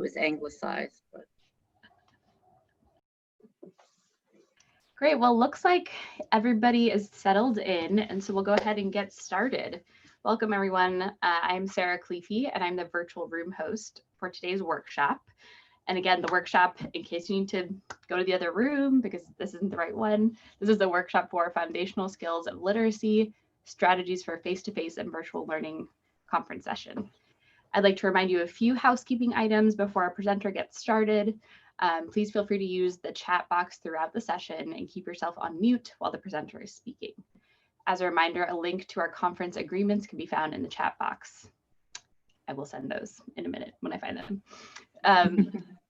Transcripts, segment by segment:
was anglicized, but. Great, well, looks like everybody is settled in, and so we'll go ahead and get started. Welcome everyone, I'm Sarah Cleefy, and I'm the virtual room host for today's workshop. And again, the workshop, in case you need to go to the other room because this isn't the right one, this is the workshop for foundational skills of literacy, strategies for face-to-face and virtual learning conference session. I'd like to remind you of a few housekeeping items before our presenter gets started. Please feel free to use the chat box throughout the session and keep yourself on mute while the presenter is speaking. As a reminder, a link to our conference agreements can be found in the chat box. I will send those in a minute when I find them.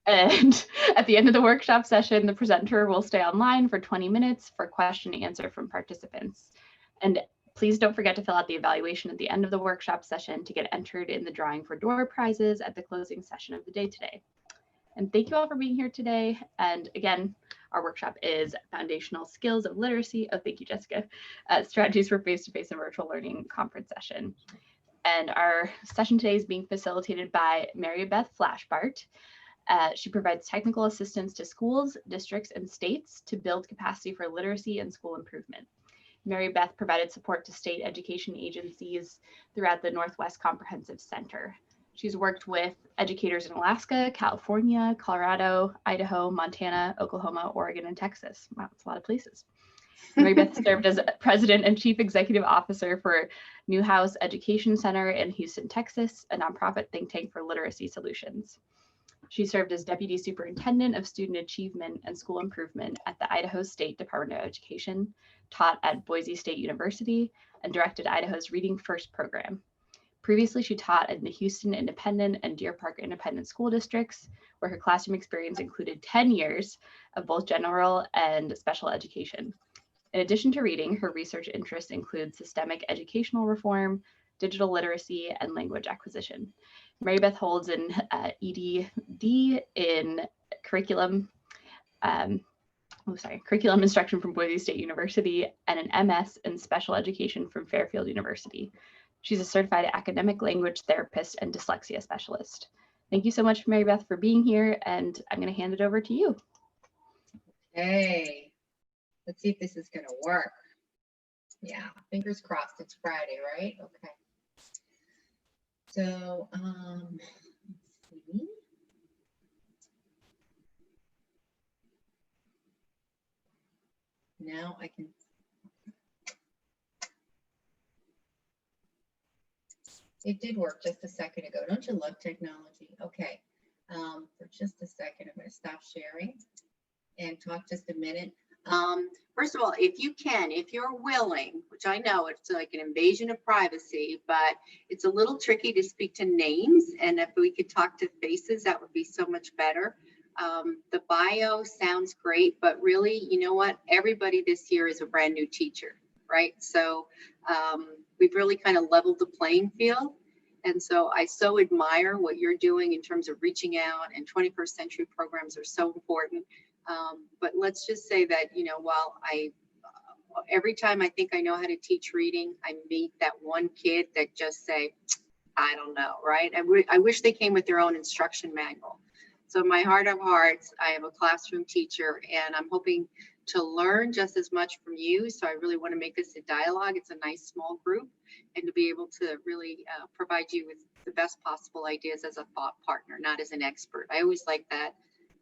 And at the end of the workshop session, the presenter will stay online for 20 minutes for question and answer from participants. And please don't forget to fill out the evaluation at the end of the workshop session to get entered in the drawing for door prizes at the closing session of the day today. And thank you all for being here today. And again, our workshop is Foundational Skills of Literacy. Oh, thank you, Jessica. Strategies for Face-to-Face and Virtual Learning Conference Session. And our session today is being facilitated by Marybeth Flachbart. She provides technical assistance to schools, districts, and states to build capacity for literacy and school improvement. Marybeth provided support to state education agencies throughout the Northwest Comprehensive Center. She's worked with educators in Alaska, California, Colorado, Idaho, Montana, Oklahoma, Oregon, and Texas. Wow, that's a lot of places. Marybeth served as President and Chief Executive Officer for Newhouse Education Center in Houston, Texas, a nonprofit think tank for literacy solutions. She served as Deputy Superintendent of Student Achievement and School Improvement at the Idaho State Department of Education, taught at Boise State University, and directed Idaho's Reading First program. Previously, she taught in the Houston Independent and Deer Park Independent School Districts, where her classroom experience included 10 years of both general and special education. In addition to reading, her research interests include systemic educational reform, digital literacy, and language acquisition. Marybeth holds an ED.D in curriculum instruction from Boise State University and an MS in special education from Fairfield University. She's a certified academic language therapist and dyslexia specialist. Thank you so much, Marybeth, for being here, and I'm going to hand it over to you. Hey, let's see if this is going to work. Yeah, fingers crossed. It's Friday, right? Okay. So, let's see. Now I can. It did work just a second ago. Don't you love technology? Okay. For just a second, I'm going to stop sharing and talk just a minute. First of all, if you're willing, which I know it's like an invasion of privacy, but it's a little tricky to speak to names. And if we could talk to faces, that would be so much better. The bio sounds great, but really, you know what? Everybody this year is a brand new teacher, right? So we've really kind of leveled the playing field. And so I so admire what you're doing in terms of reaching out, and 21st century programs are so important. But let's just say that, you know, while every time I think I know how to teach reading, I meet that one kid that just say, I don't know, right? I wish they came with their own instruction manual. So in my heart of hearts, I am a classroom teacher, and I'm hoping to learn just as much from you. So I really want to make this a dialogue. It's a nice small group, and to be able to really provide you with the best possible ideas as a thought partner, not as an expert. I always like that.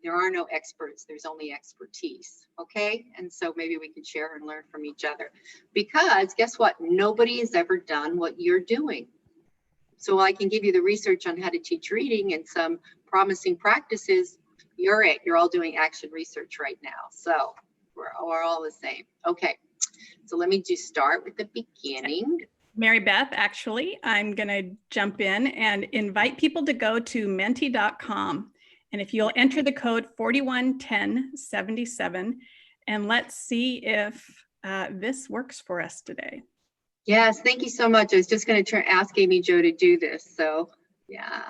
There are no experts, there's only expertise, okay? And so maybe we can share and learn from each other, because guess what? Nobody has ever done what you're doing. So I can give you the research on how to teach reading and some promising practices. You're all doing action research right now. So we're all the same. Okay, so let me just start with the beginning. Marybeth, actually, I'm gonna jump in and invite people to go to menti.com. And if you'll enter the code 411077, and let's see if this works for us today. Yes, thank you so much. I was just going to ask Amy Jo to do this. So, yeah.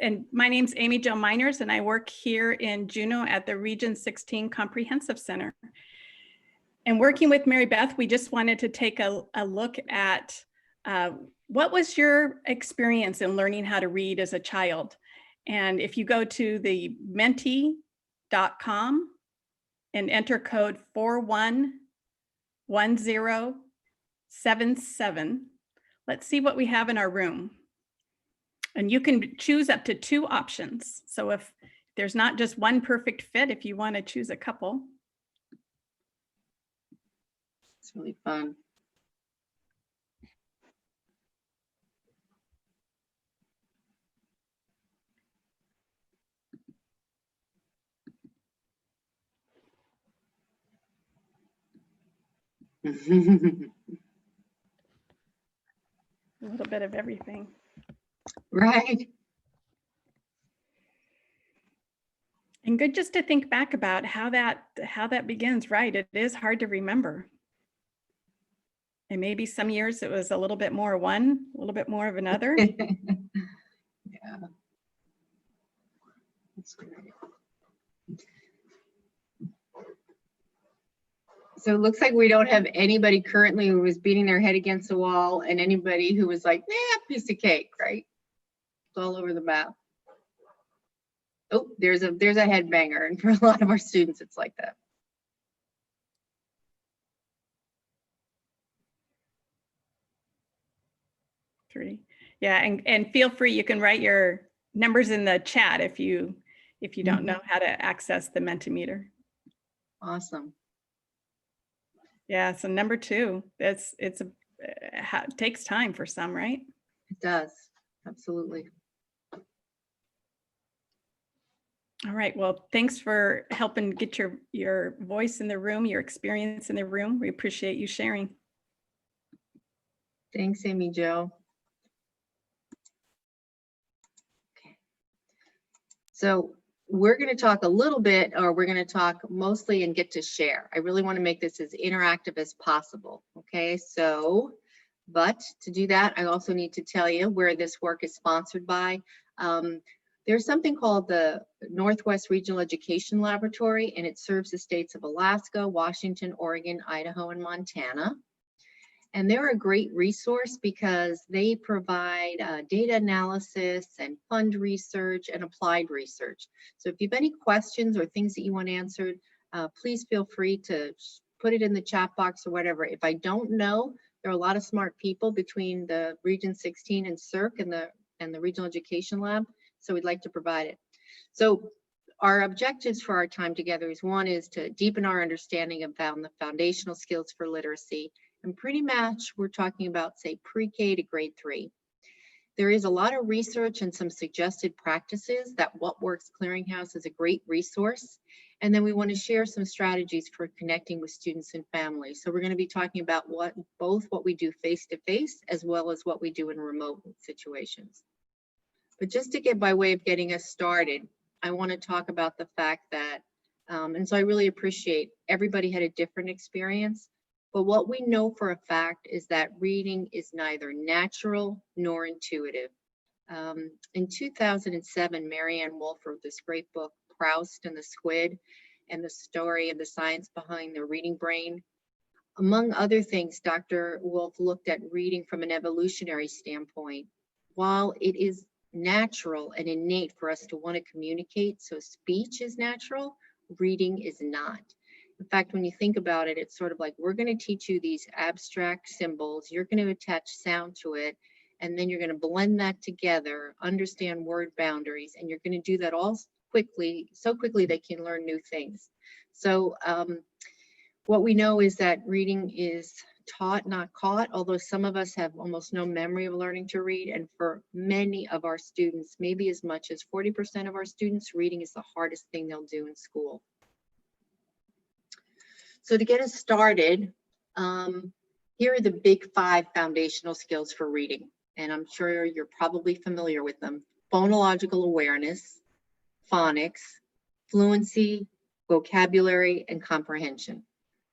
And my name's Amy Jo Miners, and I work here in Juneau at the Region 16 Comprehensive Center. And working with Marybeth, we just wanted to take a look at what was your experience in learning how to read as a child? And if you go to the menti.com and enter code 411077, let's see what we have in our room. And you can choose up to 2 options. So if there's not just one perfect fit, if you want to choose a couple. It's really fun. A little bit of everything. Right. And good just to think back about how that begins, right? It is hard to remember. And maybe some years it was a little bit more one, a little bit more of another. Yeah. That's great. So it looks like we don't have anybody currently who was beating their head against the wall and anybody who was like, piece of cake, right? It's all over the map. Oh, there's a headbanger, and for a lot of our students, it's like that. Three. Yeah, and feel free, you can write your numbers in the chat if you don't know how to access the Mentimeter. Awesome. Yeah, so number 2, it takes time for some, right? It does. Absolutely. All right, well, thanks for helping get your voice in the room, your experience in the room. We appreciate you sharing. Thanks, Amy Jo. Okay. So we're going to talk a little bit, or we're going to talk mostly and get to share. I really want to make this as interactive as possible. Okay, so, but to do that, I also need to tell you where this work is sponsored by. There's something called the Northwest Regional Education Laboratory, and it serves the states of Alaska, Washington, Oregon, Idaho, and Montana. And they're a great resource because they provide data analysis and fund research and applied research. So if you have any questions or things that you want answered, please feel free to put it in the chat box or whatever. If I don't know, there are a lot of smart people between the Region 16 and CERC and the Regional Education Lab, so we'd like to provide it. So our objectives for our time together is, one is to deepen our understanding of the foundational skills for literacy. And pretty much we're talking about, say, pre-K to grade 3. There is a lot of research and some suggested practices that What Works Clearinghouse is a great resource. And then we want to share some strategies for connecting with students and families. So we're going to be talking about both what we do face-to-face as well as what we do in remote situations. But just to get by way of getting us started, I want to talk about the fact that, and so I really appreciate everybody had a different experience. But what we know for a fact is that reading is neither natural nor intuitive. In 2007, Marianne Wolf wrote this great book, Proust and the Squid, and the story of the science behind the reading brain. Among other things, Dr. Wolf looked at reading from an evolutionary standpoint. While it is natural and innate for us to want to communicate, so speech is natural, reading is not. In fact, when you think about it, it's sort of like, we're going to teach you these abstract symbols, you're going to attach sound to it, and then you're going to blend that together, understand word boundaries, and you're going to do that all quickly, so quickly they can learn new things. So what we know is that reading is taught, not caught, although some of us have almost no memory of learning to read. And for many of our students, maybe as much as 40% of our students, reading is the hardest thing they'll do in school. So to get us started, here are the big 5 foundational skills for reading. And I'm sure you're probably familiar with them. Phonological awareness, phonics, fluency, vocabulary, and comprehension.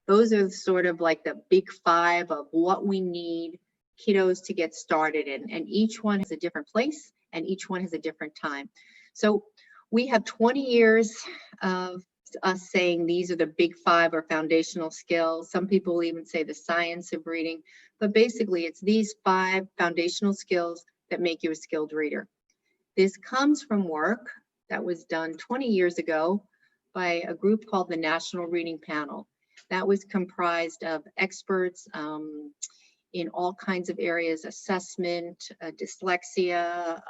Those are sort of like the big 5 of what we need kiddos to get started in. And each one has a different place and each one has a different time. So we have 20 years of us saying these are the big 5 or foundational skills. Some people even say the science of reading, but basically it's these 5 foundational skills that make you a skilled reader. This comes from work that was done 20 years ago by a group called the National Reading Panel. That was comprised of experts in all kinds of areas, assessment, dyslexia,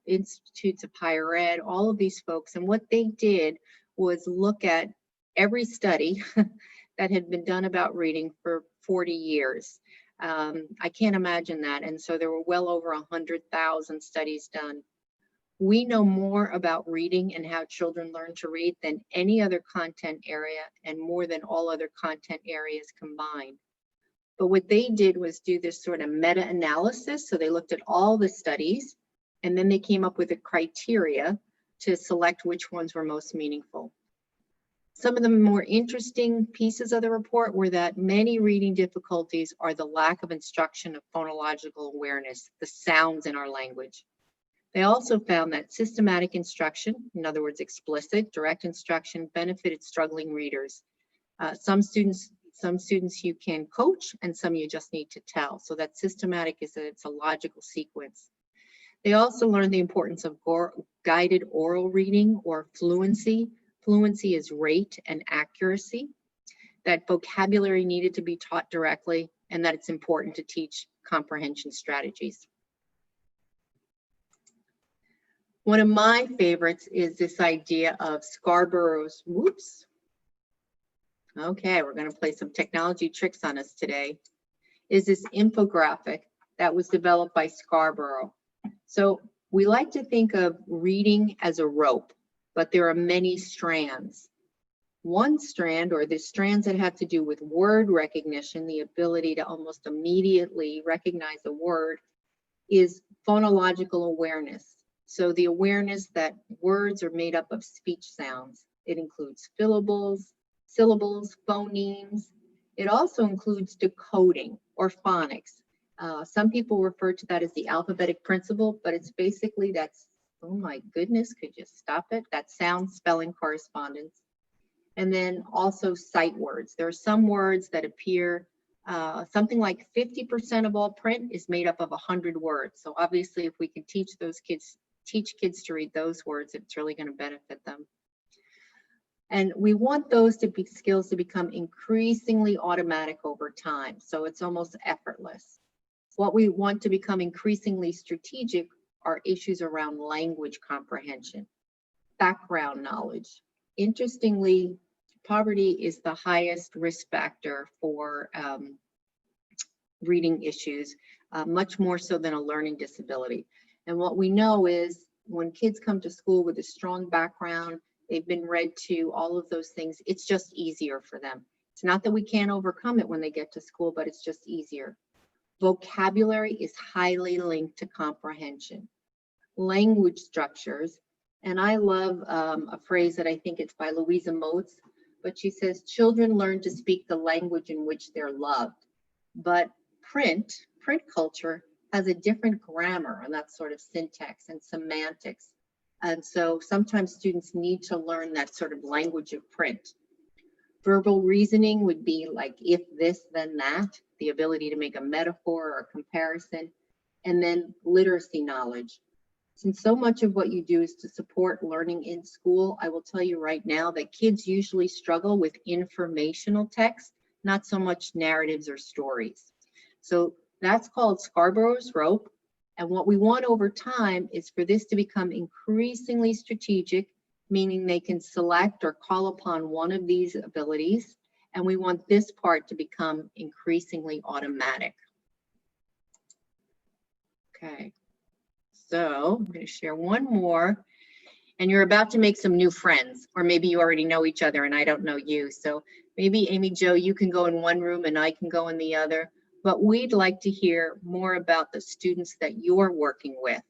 institutes of higher ed, all of these folks. And what they did was look at every study that had been done about reading for 40 years. I can't imagine that. And so there were well over 100,000 studies done. We know more about reading and how children learn to read than any other content area, and more than all other content areas combined. But what they did was do this sort of meta-analysis. So they looked at all the studies, and then they came up with a criteria to select which ones were most meaningful. Some of the more interesting pieces of the report were that many reading difficulties are the lack of instruction of phonological awareness, the sounds in our language. They also found that systematic instruction, in other words, explicit, direct instruction, benefited struggling readers. Some students you can coach, and some you just need to tell. So that systematic is that it's a logical sequence. They also learned the importance of guided oral reading, or fluency. Fluency is rate and accuracy, that vocabulary needed to be taught directly, and that it's important to teach comprehension strategies. One of my favorites is this idea of Scarborough's, whoops. Okay, we're going to play some technology tricks on us today. Is this infographic that was developed by Scarborough. So we like to think of reading as a rope, but there are many strands. One strand, or the strands that have to do with word recognition, the ability to almost immediately recognize a word, is phonological awareness. So the awareness that words are made up of speech sounds. It includes syllables, phonemes. It also includes decoding, or phonics. Some people refer to that as the alphabetic principle, but it's basically that's, oh my goodness, could you stop it? That sound spelling correspondence. And then also sight words. There are some words that appear, something like 50% of all print is made up of 100 words. So obviously if we can teach kids to read those words, it's really going to benefit them. And we want those skills to become increasingly automatic over time. So it's almost effortless. What we want to become increasingly strategic are issues around language comprehension, background knowledge. Interestingly, poverty is the highest risk factor for reading issues, much more so than a learning disability. And what we know is when kids come to school with a strong background, they've been read to, all of those things, it's just easier for them. It's not that we can't overcome it when they get to school, but it's just easier. Vocabulary is highly linked to comprehension. Language structures, and I love a phrase that I think it's by Louisa Moats, but she says, children learn to speak the language in which they're loved. But print culture has a different grammar and that sort of syntax and semantics. And so sometimes students need to learn that sort of language of print. Verbal reasoning would be like if this, then that, the ability to make a metaphor or a comparison. And then literacy knowledge. Since so much of what you do is to support learning in school, I will tell you right now that kids usually struggle with informational text, not so much narratives or stories. So that's called Scarborough's rope. And what we want over time is for this to become increasingly strategic, meaning they can select or call upon one of these abilities. And we want this part to become increasingly automatic. Okay, so I'm going to share one more. And you're about to make some new friends, or maybe you already know each other and I don't know you. So maybe Amy Jo, you can go in one room and I can go in the other. But we'd like to hear more about the students that you're working with,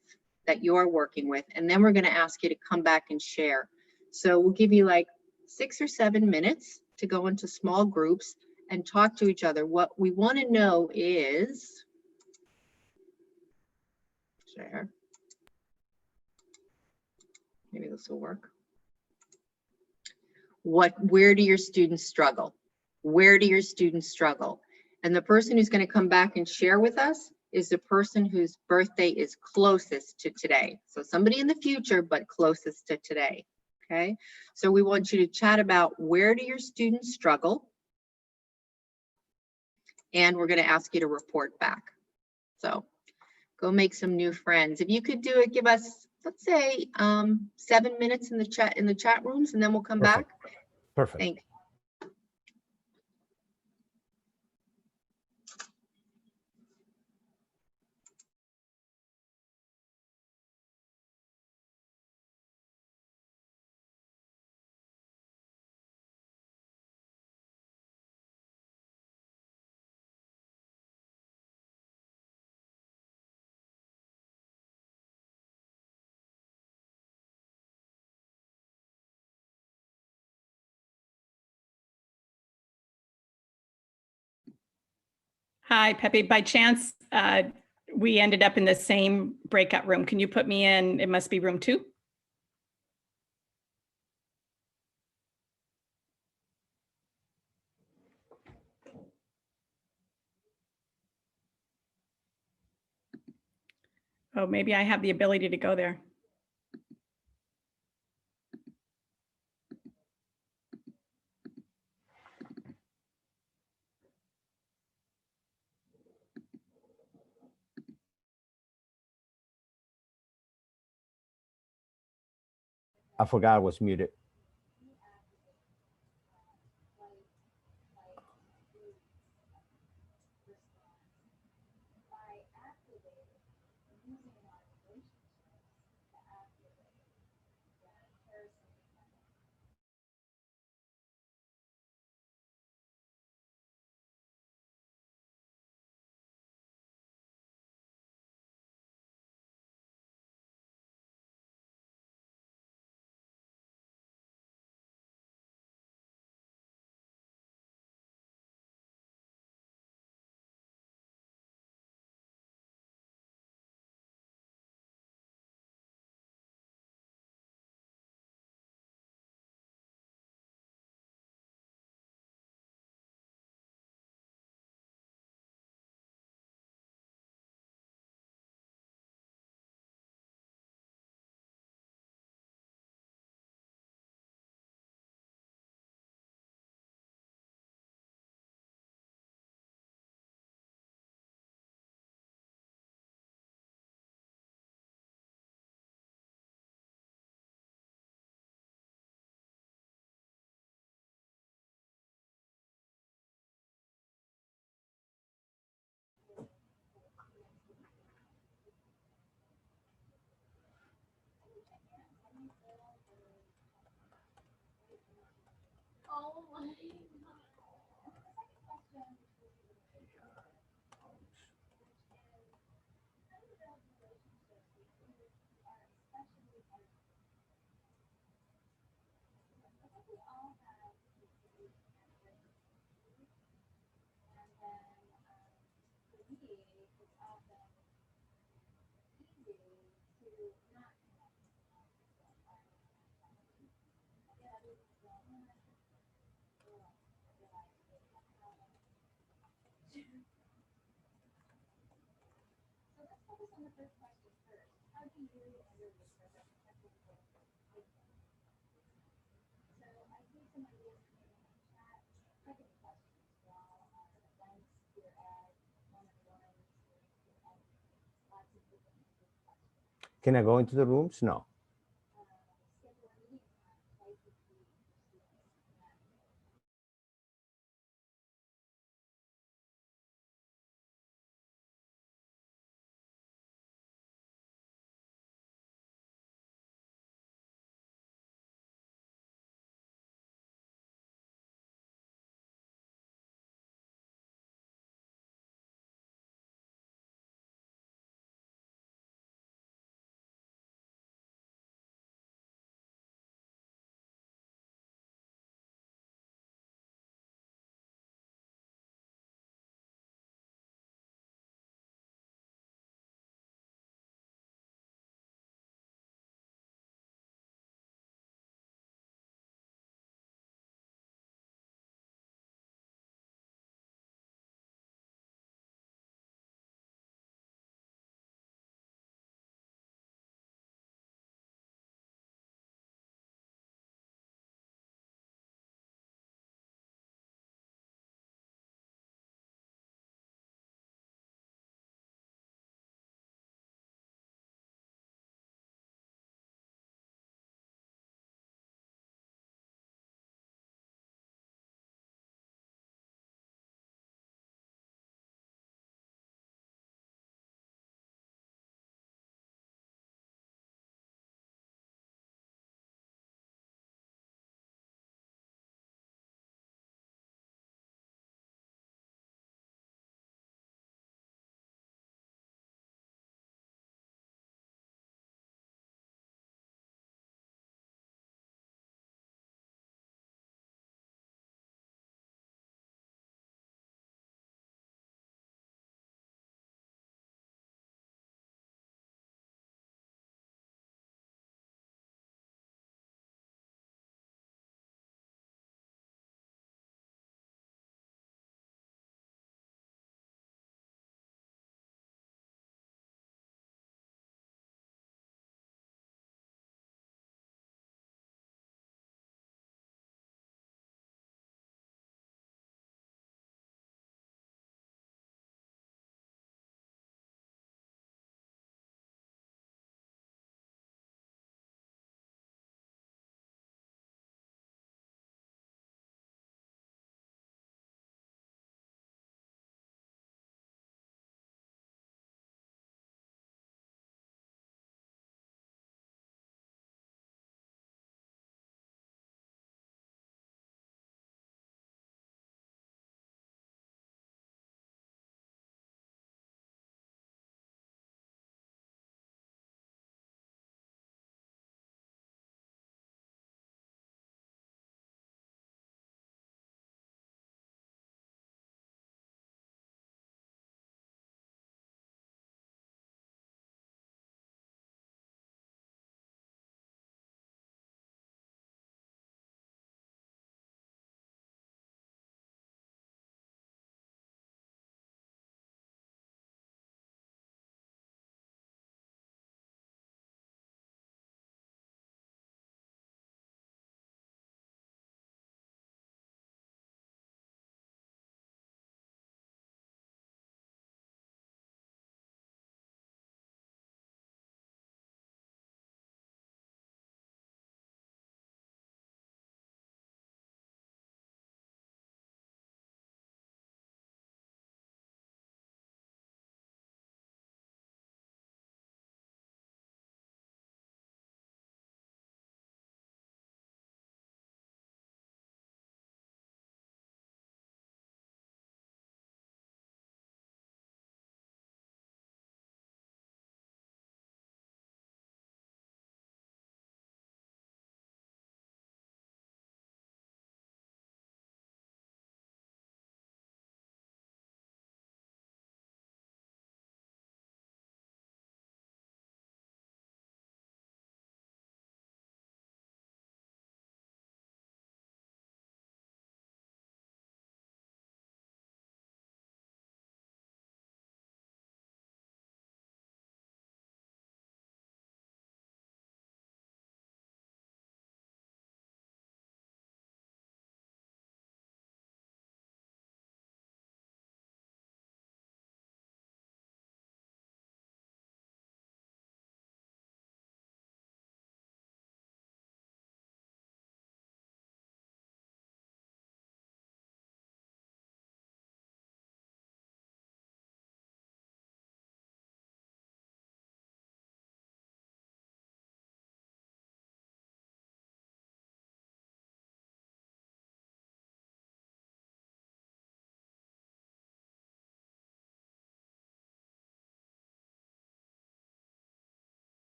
and then we're going to ask you to come back and share. So we'll give you like 6 or 7 minutes to go into small groups and talk to each other. What we want to know is, share. Maybe this will work. Where do your students struggle? Where do your students struggle? And the person who's going to come back and share with us is the person whose birthday is closest to today. So somebody in the future, but closest to today. Okay, so we want you to chat about where do your students struggle? And we're going to ask you to report back. So go make some new friends. If you could do it, give us, let's say, 7 minutes in the chat rooms, and then we'll come back. Perfect. Thanks. Hi, Pepe. By chance, we ended up in the same breakout room. Can you put me in? It must be room 2. Oh, maybe I have the ability to go there. I forgot I was muted. Can I go into the rooms? No.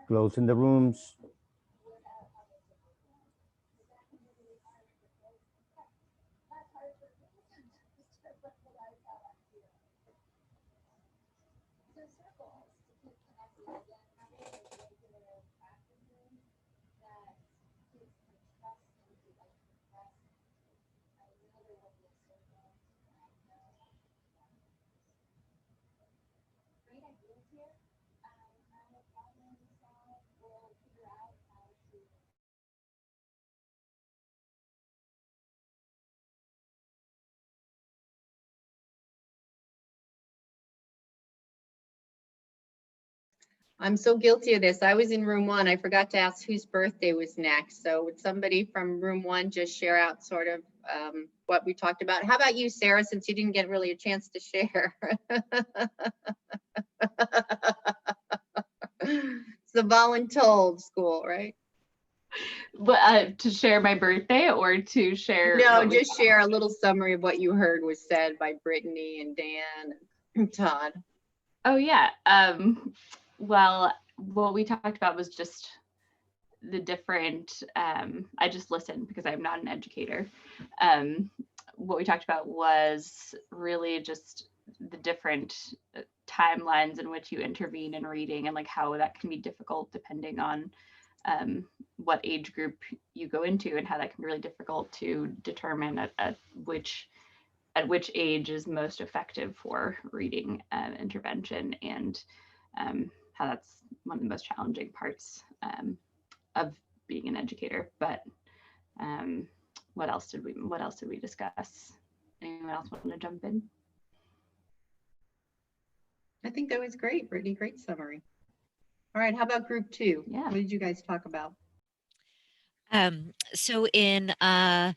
Closing the rooms. I'm so guilty of this. I was in room 1. I forgot to ask whose birthday was next. So would somebody from room 1 just share out sort of what we talked about? How about you, Sarah, since you didn't get really a chance to share? It's the voluntold school, right? To share my birthday or to share? No, what we just share a little summary of what you heard was said by Brittany and Dan and Todd. Oh yeah. Well, what we talked about was just the different, I just listened because I'm not an educator. What we talked about was really just the different timelines in which you intervene in reading and like how that can be difficult depending on what age group you go into and how that can be really difficult to determine at which age is most effective for reading intervention, and how that's one of the most challenging parts of being an educator. But what else did we discuss? Anyone else want to jump in? I think that was great, Brittany. Great summary. All right, how about group 2? Yeah. What did you guys talk about? So in room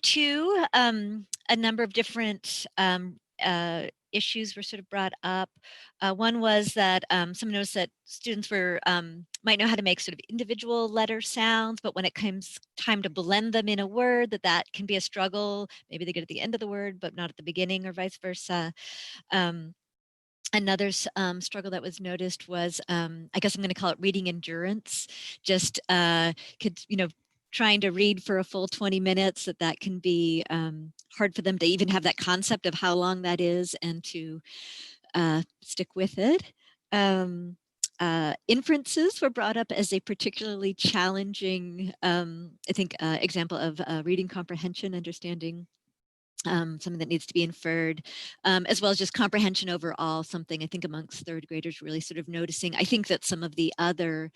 2, a number of different issues were sort of brought up. One was that someone noticed that students were might know how to make sort of individual letter sounds, but when it comes time to blend them in a word, that can be a struggle. Maybe they get at the end of the word, but not at the beginning, or vice versa. Another struggle that was noticed was, I guess I'm going to call it reading endurance. Just trying to read for a full 20 minutes, that can be hard for them to even have that concept of how long that is and to stick with it. Inferences were brought up as a particularly challenging, I think, example of reading comprehension, understanding something that needs to be inferred, as well as just comprehension overall, something I think amongst third graders really sort of noticing. I think that some of the other,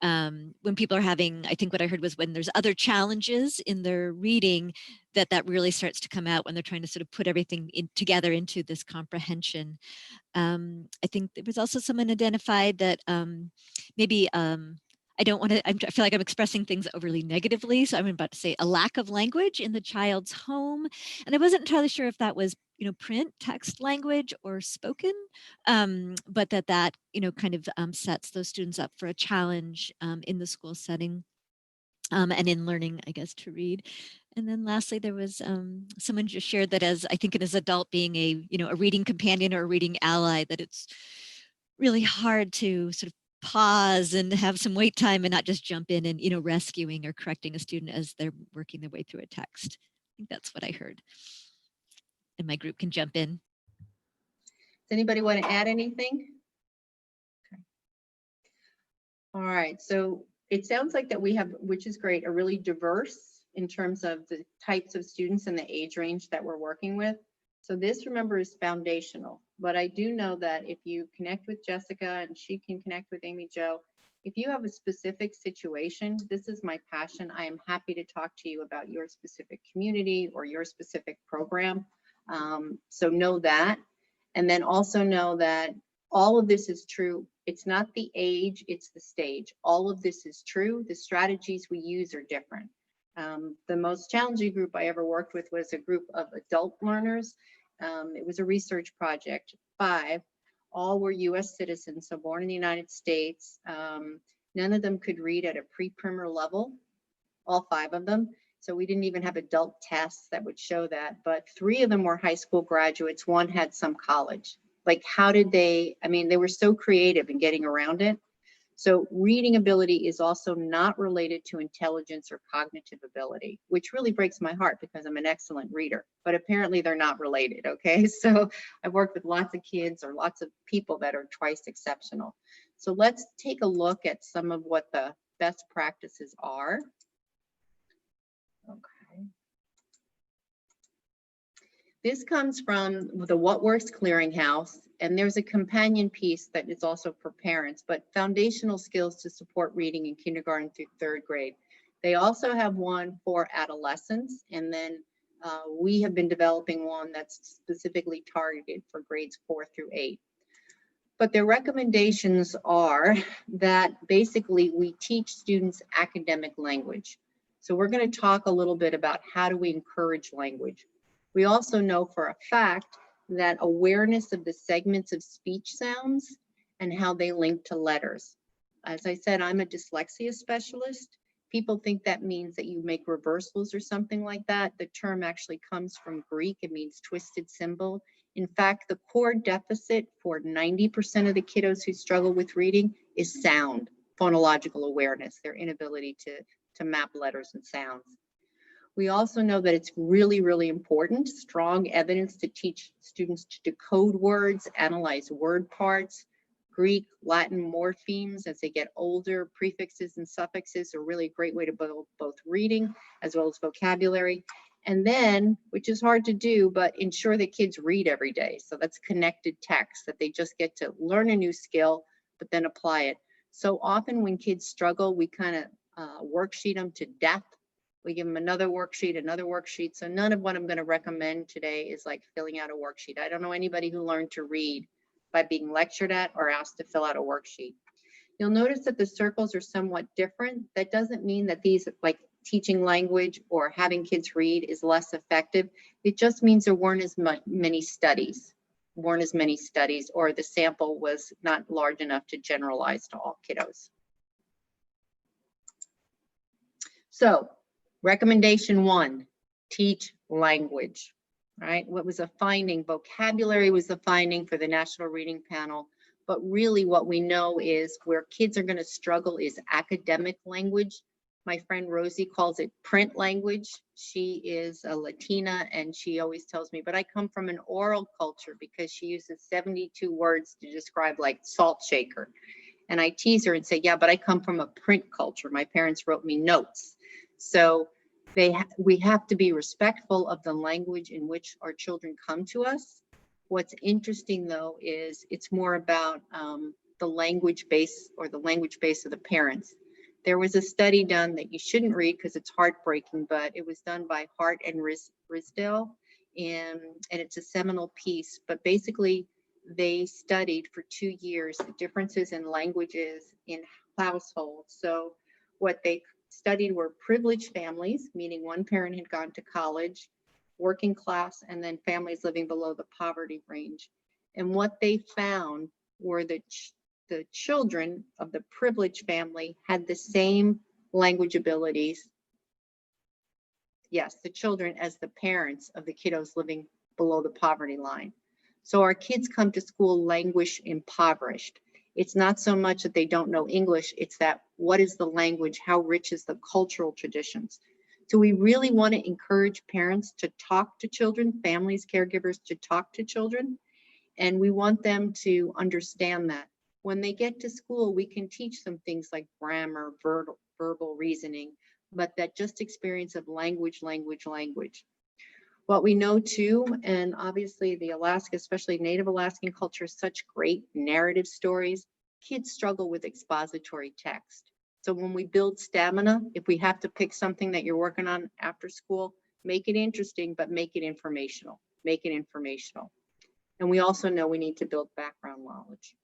when people are having, I think what I heard was when there's other challenges in their reading, that really starts to come out when they're trying to sort of put everything together into this comprehension. I think there was also someone identified that maybe, I don't want to, I feel like I'm expressing things overly negatively. So I'm about to say a lack of language in the child's home. And I wasn't entirely sure if that was, print, text language, or spoken, but that kind of sets those students up for a challenge in the school setting. And in learning, I guess, to read. And then lastly, there was someone just shared that as I think as adult being a reading companion or a reading ally, that it's really hard to sort of pause and have some wait time and not just jump in and rescuing or correcting a student as they're working their way through a text. I think that's what I heard. And my group can jump in. Does anybody want to add anything? Okay. All right, so it sounds like that we have, which is great, a really diverse in terms of the types of students and the age range that we're working with. So this, remember, is foundational. But I do know that if you connect with Jessica and she can connect with Amy Jo, if you have a specific situation, this is my passion. I am happy to talk to you about your specific community or your specific program. So know that. And then also know that all of this is true. It's not the age, it's the stage. All of this is true. The strategies we use are different. The most challenging group I ever worked with was a group of adult learners. It was a research project. 5, all were US citizens, so born in the United States. None of them could read at a pre-primer level, all 5 of them. So we didn't even have adult tests that would show that, but 3 of them were high school graduates. 1 had some college. like, how did they, I mean, they were so creative in getting around it. So reading ability is also not related to intelligence or cognitive ability, which really breaks my heart because I'm an excellent reader, but apparently they're not related, okay? So I've worked with lots of kids or lots of people that are twice exceptional. So let's take a look at some of what the best practices are. Okay. This comes from the What Works Clearinghouse, and there's a companion piece that is also for parents, but foundational skills to support reading in kindergarten through third grade. They also have one for adolescents, and then we have been developing one that's specifically targeted for grades 4 through 8. But their recommendations are that basically we teach students academic language. So we're going to talk a little bit about how do we encourage language. We also know for a fact that awareness of the segments of speech sounds and how they link to letters. As I said, I'm a dyslexia specialist. People think that means that you make reversals or something like that. The term actually comes from Greek. It means twisted symbol. In fact, the core deficit for 90% of the kiddos who struggle with reading is sound, phonological awareness, their inability to map letters and sounds. We also know that it's really, really important, strong evidence to teach students to decode words, analyze word parts. Greek, Latin morphemes as they get older, prefixes and suffixes are really a great way to build both reading as well as vocabulary. And then, which is hard to do, but ensure that kids read every day. So that's connected text, that they just get to learn a new skill, but then apply it. So often when kids struggle, we kind of worksheet them to death. We give them another worksheet. So none of what I'm going to recommend today is like filling out a worksheet. I don't know anybody who learned to read by being lectured at or asked to fill out a worksheet. You'll notice that the circles are somewhat different. That doesn't mean that these, like teaching language or having kids read, is less effective. It just means there weren't as many studies, or the sample was not large enough to generalize to all kiddos. So recommendation 1, teach language, right? What was a finding? Vocabulary was the finding for the National Reading Panel, but really what we know is where kids are going to struggle is academic language. My friend Rosie calls it print language. She is a Latina and she always tells me, but I come from an oral culture, because she uses 72 words to describe like salt shaker. And I tease her and say, yeah, but I come from a print culture. My parents wrote me notes. So we have to be respectful of the language in which our children come to us. What's interesting though is it's more about the language base of the parents. There was a study done that you shouldn't read because it's heartbreaking, but it was done by Hart and Risdale, and it's a seminal piece. But basically, they studied for 2 years the differences in languages in households. So what they studied were privileged families, meaning one parent had gone to college, working class, and then families living below the poverty range. And what they found were that the children of the privileged family had the same language abilities, yes, the children, as the parents of the kiddos living below the poverty line. So our kids come to school language impoverished. It's not so much that they don't know English, it's that what is the language, how rich is the cultural traditions. So we really want to encourage parents to talk to children, families, caregivers to talk to children, and we want them to understand that. When they get to school, we can teach them things like grammar, verbal reasoning, but that just experience of language. What we know too, and obviously the Alaska, especially Native Alaskan culture, is such great narrative stories. Kids struggle with expository text. So when we build stamina, if we have to pick something that you're working on after school, make it interesting, but make it informational. And we also know we need to build background knowledge.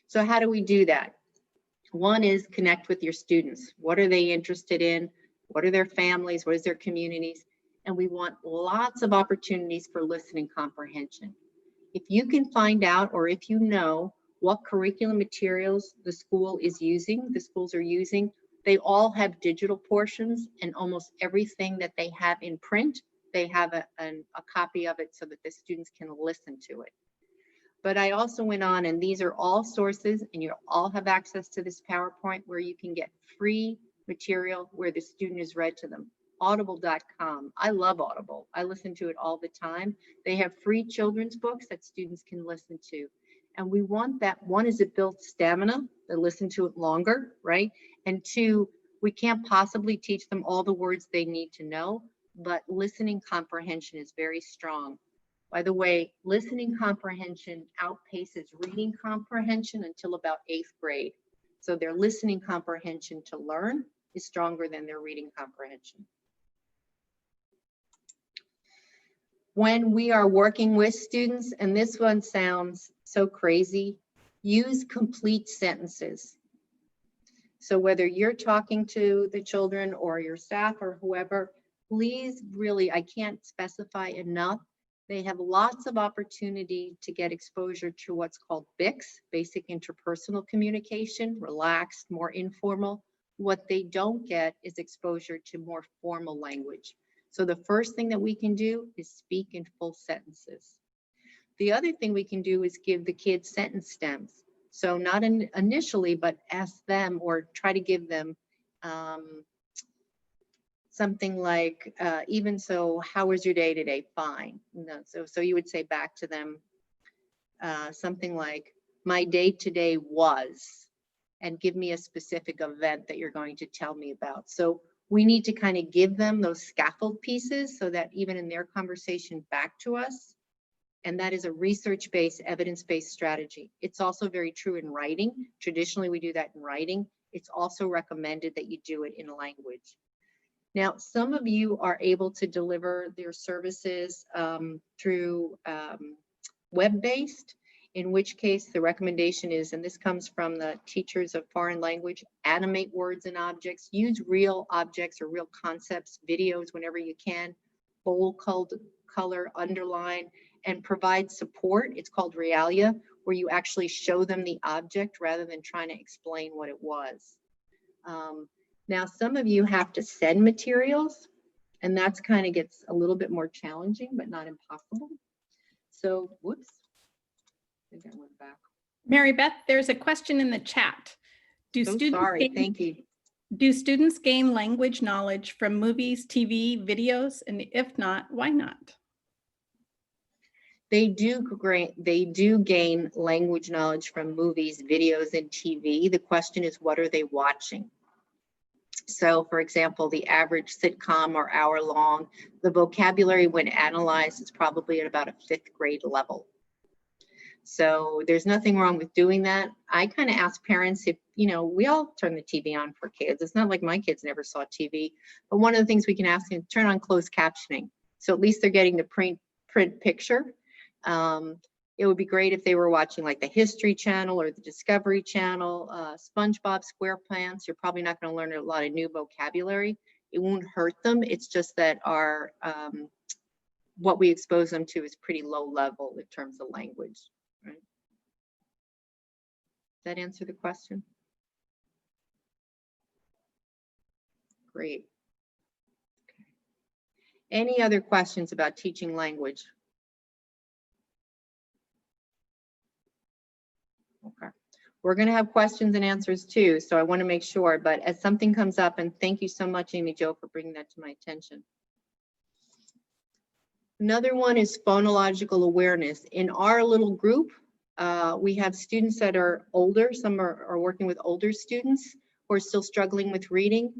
So how do we do that? One is connect with your students. What are they interested in? What are their families? What is their communities? And we want lots of opportunities for listening comprehension. If you can find out, or if you know what curriculum materials the schools are using, they all have digital portions, and almost everything that they have in print, they have a copy of it so that the students can listen to it. But I also went on, and these are all sources, and you all have access to this PowerPoint where you can get free material where the student is read to them. Audible.com. I love Audible. I listen to it all the time. They have free children's books that students can listen to. And we want that. One is it builds stamina, they listen to it longer, right? And two, we can't possibly teach them all the words they need to know, but listening comprehension is very strong. By the way, listening comprehension outpaces reading comprehension until about 8th grade. So their listening comprehension to learn is stronger than their reading comprehension. When we are working with students, and this one sounds so crazy, use complete sentences. So whether you're talking to the children or your staff or whoever, please really, I can't specify enough. They have lots of opportunity to get exposure to what's called BICS, basic interpersonal communication, relaxed, more informal. What they don't get is exposure to more formal language. So the first thing that we can do is speak in full sentences. The other thing we can do is give the kids sentence stems. So not initially, but ask them or try to give them something like, even so, how was your day today? Fine. So you would say back to them something like, my day today was, and give me a specific event that you're going to tell me about. So we need to kind of give them those scaffold pieces so that even in their conversation back to us, and that is a research-based, evidence-based strategy. It's also very true in writing. Traditionally, we do that in writing. It's also recommended that you do it in language. Now, some of you are able to deliver their services through web-based, in which case the recommendation is, and this comes from the teachers of foreign language, animate words and objects, use real objects or real concepts, videos whenever you can, bold color, underline, and provide support. It's called realia, where you actually show them the object rather than trying to explain what it was. Now, some of you have to send materials, and that's kind of gets a little bit more challenging, but not impossible. So, whoops, I think I went back. Marybeth, there's a question in the chat. Thank you. Do students gain language knowledge from movies, TV, videos? And if not, why not? They do gain language knowledge from movies, videos, and TV. The question is, what are they watching? So, for example, the average sitcom or hour long, the vocabulary when analyzed is probably at about a 5th grade level. So there's nothing wrong with doing that. I kind of ask parents if, we all turn the TV on for kids. It's not like my kids never saw TV, but one of the things we can ask them, turn on closed captioning. So at least they're getting the print picture. It would be great if they were watching like the History Channel or the Discovery Channel, SpongeBob SquarePants. You're probably not going to learn a lot of new vocabulary. It won't hurt them. It's just that our what we expose them to is pretty low level in terms of language. Right? Does that answer the question? Great. Okay. Any other questions about teaching language? Okay. We're going to have questions and answers too, so I want to make sure, but as something comes up, and thank you so much, Amy Jo, for bringing that to my attention. Another one is phonological awareness. In our little group, we have students that are older. Some are working with older students who are still struggling with reading.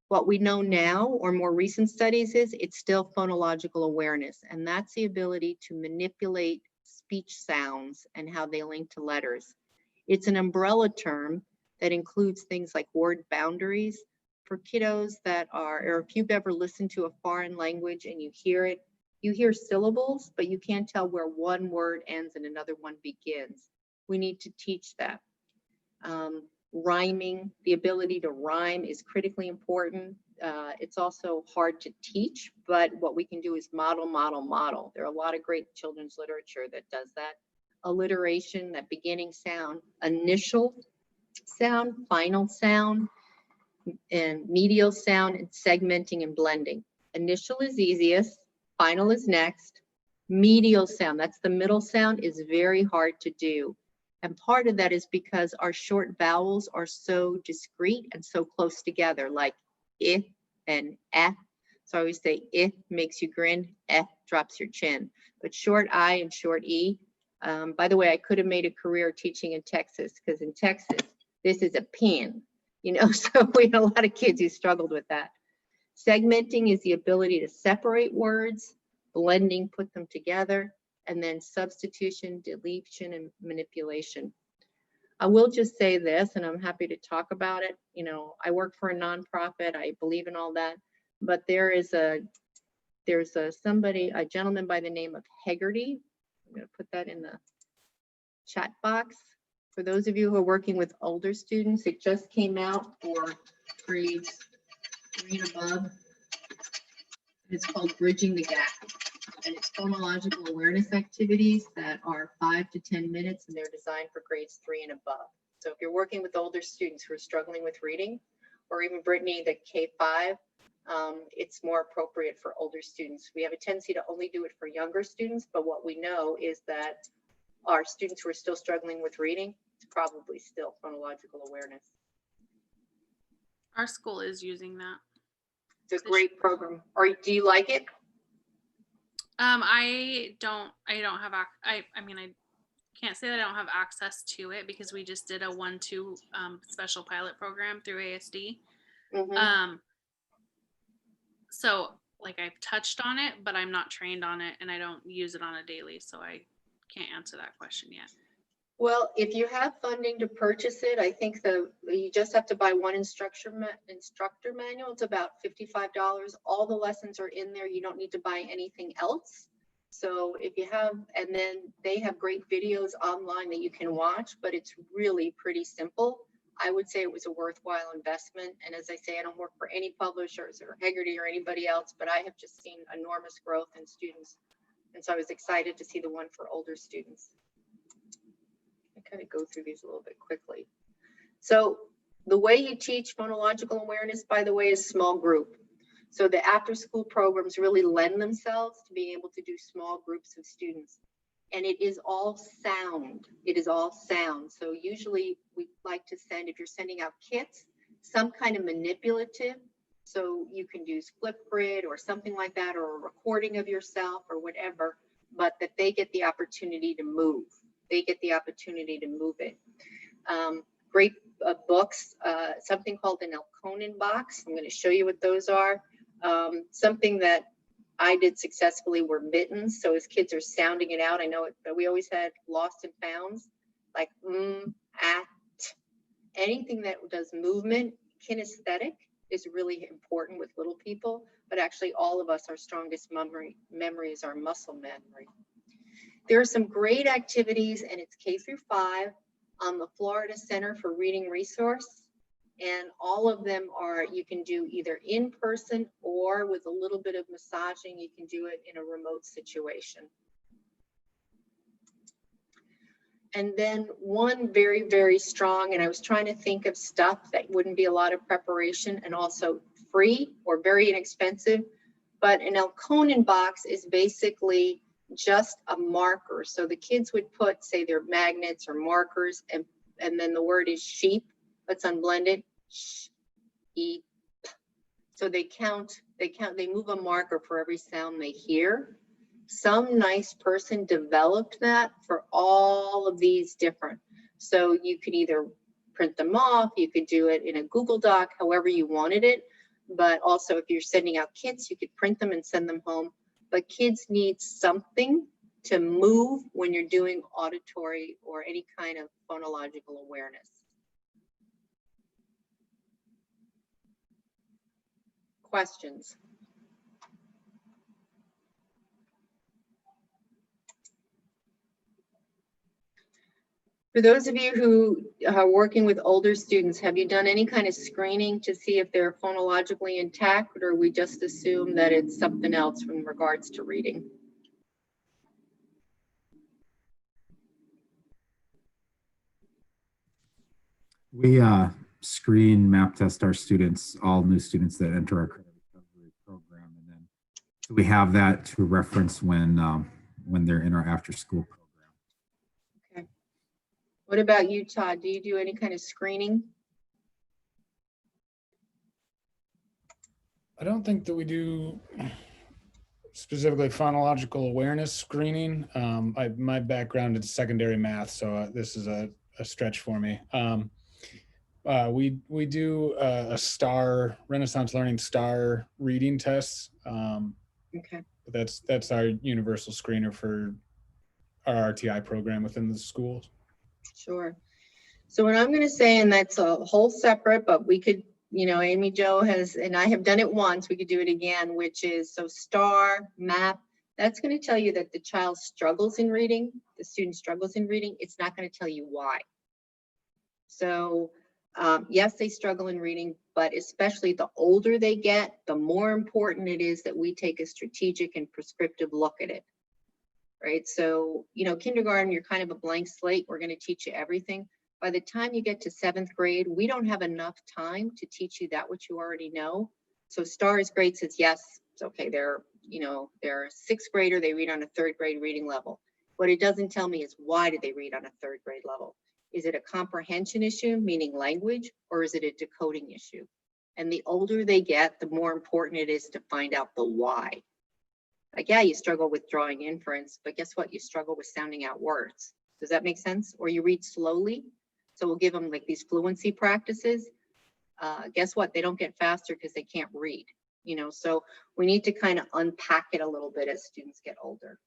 What we know now, or more recent studies, is it's still phonological awareness, and that's the ability to manipulate speech sounds and how they link to letters. It's an umbrella term that includes things like word boundaries for kiddos that are, or if you've ever listened to a foreign language and you hear it, you hear syllables, but you can't tell where one word ends and another one begins. We need to teach that. Rhyming, the ability to rhyme is critically important. It's also hard to teach, but what we can do is model, model, model. There are a lot of great children's literature that does that. Alliteration, that beginning sound, initial sound, final sound, and medial sound, and segmenting and blending. Initial is easiest, final is next, Medial sound, that's the middle sound, is very hard to do. And part of that is because our short vowels are so discrete and so close together, like I and eh. So I always say I makes you grin, eh drops your chin. But short I and short E, by the way, I could have made a career teaching in Texas, because in Texas, this is a pin, you know, so we had a lot of kids who struggled with that. Segmenting is the ability to separate words, blending, put them together, and then substitution, deletion, and manipulation. I will just say this, and I'm happy to talk about it. You know, I work for a nonprofit. I believe in all that, but there's a gentleman by the name of Hegarty. I'm going to put that in the chat box. For those of you who are working with older students, it just came out for grades 3 and above. It's called Bridging the Gap. And it's phonological awareness activities that are 5 to 10 minutes, and they're designed for grades 3 and above. So if you're working with older students who are struggling with reading, or even Brittany, the K5, it's more appropriate for older students. We have a tendency to only do it for younger students, but what we know is that our students who are still struggling with reading, it's probably still phonological awareness. Our school is using that. It's a great program. Or do you like it? I don't have, I mean, I can't say that I don't have access to it because we just did a 1-2 special pilot program through ASD. Mm-hmm. So like I've touched on it, but I'm not trained on it and I don't use it on a daily. So I can't answer that question yet. Well, if you have funding to purchase it, I think you just have to buy one instructor manual. It's about $55. All the lessons are in there. You don't need to buy anything else. So if you have, and then they have great videos online that you can watch, but it's really pretty simple. I would say it was a worthwhile investment. And as I say, I don't work for any publishers or Hegarty or anybody else, but I have just seen enormous growth in students. And so I was excited to see the one for older students. I kind of go through these a little bit quickly. So the way you teach phonological awareness, by the way, is small group. So the after school programs really lend themselves to being able to do small groups of students. And it is all sound. It is all sound. So usually we like to send, if you're sending out kits, some kind of manipulative. So you can use Flipgrid or something like that, or a recording of yourself or whatever, but that they get the opportunity to move. They get the opportunity to move it. Great books, something called an Elkonin box. I'm going to show you what those are. Something that I did successfully were mittens. So as kids are sounding it out, I know it, but we always had lost and founds, like anything that does movement. Kinesthetic is really important with little people, but actually all of us, our strongest memory is our muscle memory. There are some great activities, and it's K through 5 on the Florida Center for Reading Resource. And all of them are, you can do either in person or with a little bit of massaging, you can do it in a remote situation. And then one very, very strong, and I was trying to think of stuff that wouldn't be a lot of preparation and also free or very inexpensive, but an Elkonin box is basically just a marker. So the kids would put, say, their magnets or markers, and then the word is sheep, but it's unblended. Sheep. So they move a marker for every sound they hear. Some nice person developed that for all of these different. So you could either print them off, you could do it in a Google Doc, however you wanted it. But also if you're sending out kits, you could print them and send them home. But kids need something to move when you're doing auditory or any kind of phonological awareness. Questions? For those of you who are working with older students, have you done any kind of screening to see if they're phonologically intact, or we just assume that it's something else in regards to reading? We screen, map test our students, all new students that enter our credit recovery program. And then so we have that to reference when when they're in our after school program. What about you, Todd? Do you do any kind of screening? I don't think that we do specifically phonological awareness screening. My background is secondary math, so this is a stretch for me. We do a STAR, Renaissance Learning STAR reading test. Okay. That's our universal screener for our RTI program within the schools. Sure. So what I'm going to say, and that's a whole separate, but we could, you know, Amy Jo has, and I have done it once, we could do it again, which is, so STAR, MAP, that's going to tell you that the child struggles in reading, the student struggles in reading. It's not going to tell you why. So yes, they struggle in reading, but especially the older they get, the more important it is that we take a strategic and prescriptive look at it. Right? So, you know, kindergarten, you're kind of a blank slate. We're going to teach you everything. By the time you get to 7th grade, we don't have enough time to teach you that what you already know. So STAR is great, says, yes, it's okay. They're, you know, they're a 6th grader, they read on a 3rd grade reading level. What it doesn't tell me is, why do they read on a 3rd grade level? Is it a comprehension issue, meaning language, or is it a decoding issue? And the older they get, the more important it is to find out the why. Like, yeah, you struggle with drawing inference, but guess what? You struggle with sounding out words. Does that make sense? Or you read slowly. So we'll give them like these fluency practices. Guess what? They don't get faster because they can't read, you know, so we need to kind of unpack it a little bit as students get older.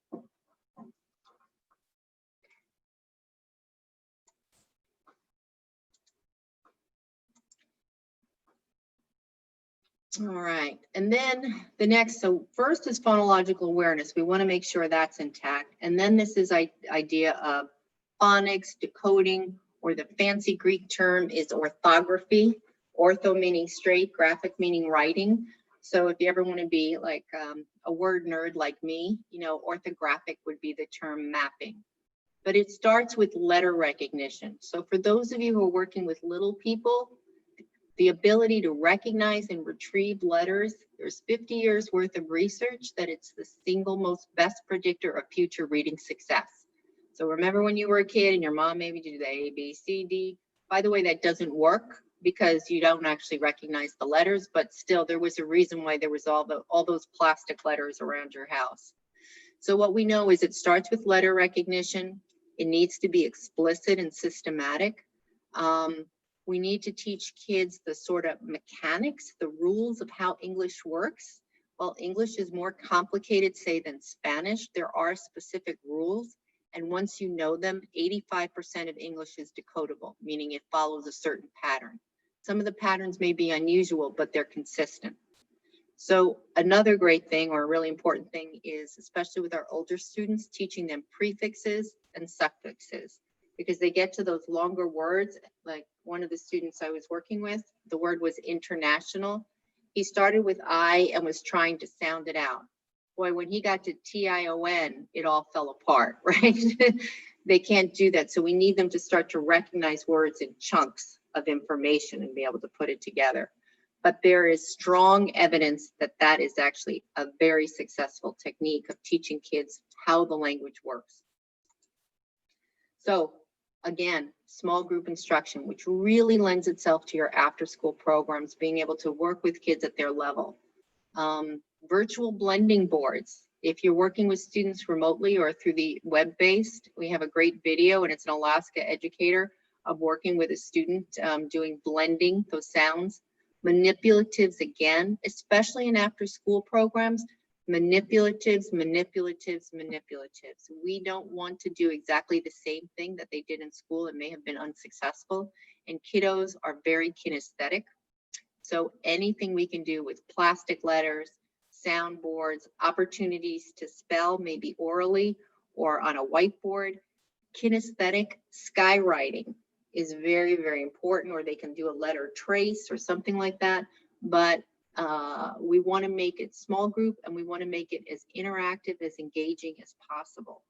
All right, and then the next, so first is phonological awareness. We want to make sure that's intact. And then this is idea of phonics, decoding, or the fancy Greek term is orthography. Ortho meaning straight, graphic meaning writing. So if you ever want to be like a word nerd like me, you know, orthographic would be the term mapping. But it starts with letter recognition. So for those of you who are working with little people, the ability to recognize and retrieve letters, there's 50 years worth of research that it's the single most best predictor of future reading success. So remember when you were a kid and your mom maybe did the A, B, C, D. By the way, that doesn't work because you don't actually recognize the letters, but still there was a reason why there was all those plastic letters around your house. So what we know is it starts with letter recognition. It needs to be explicit and systematic. We need to teach kids the sort of mechanics, the rules of how English works. While English is more complicated, say, than Spanish, there are specific rules. And once you know them, 85% of English is decodable, meaning it follows a certain pattern. Some of the patterns may be unusual, but they're consistent. So another great thing, or a really important thing, is, especially with our older students, teaching them prefixes and suffixes, because they get to those longer words. Like one of the students I was working with, the word was international. He started with I and was trying to sound it out. Boy, when he got to TION, it all fell apart, right? They can't do that. So we need them to start to recognize words in chunks of information and be able to put it together. But there is strong evidence that that is actually a very successful technique of teaching kids how the language works. So again, small group instruction, which really lends itself to your after school programs, being able to work with kids at their level. Virtual blending boards. If you're working with students remotely or through the web-based, we have a great video, and it's an Alaska educator of working with a student doing blending those sounds. Manipulatives, again, especially in after school programs, manipulatives. We don't want to do exactly the same thing that they did in school. It may have been unsuccessful, and kiddos are very kinesthetic. So anything we can do with plastic letters, soundboards, opportunities to spell, maybe orally or on a whiteboard. Kinesthetic skywriting is very, very important, or they can do a letter trace or something like that. But we want to make it small group, and we want to make it as interactive, as engaging as possible.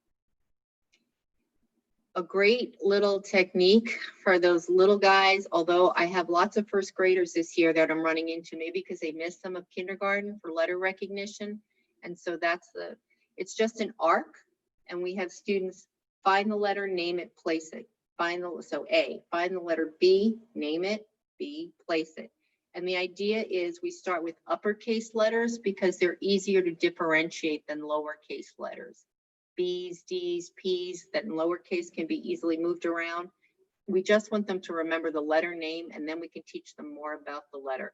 A great little technique for those little guys, although I have lots of first graders this year that I'm running into, maybe because they missed some of kindergarten for letter recognition. And so it's just an arc. and we have students find the letter, name it, place it. So A, find the letter B, name it, B, place it. And the idea is we start with uppercase letters because they're easier to differentiate than lowercase letters. B's, D's, P's that in lowercase can be easily moved around. We just want them to remember the letter name, and then we can teach them more about the letter.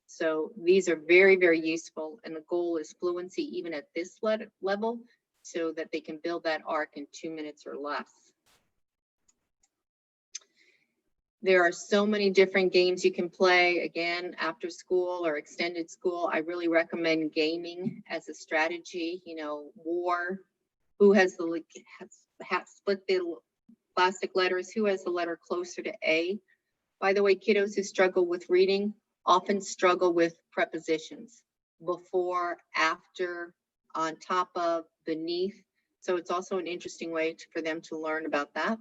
So these are very, very useful, and the goal is fluency even at this level so that they can build that arc in 2 minutes or less. There are so many different games you can play, again, after school or extended school. I really recommend gaming as a strategy. You know, war, who has the split the plastic letters, who has the letter closer to A. By the way, kiddos who struggle with reading often struggle with prepositions: before, after, on top of, beneath. So it's also an interesting way for them to learn about that.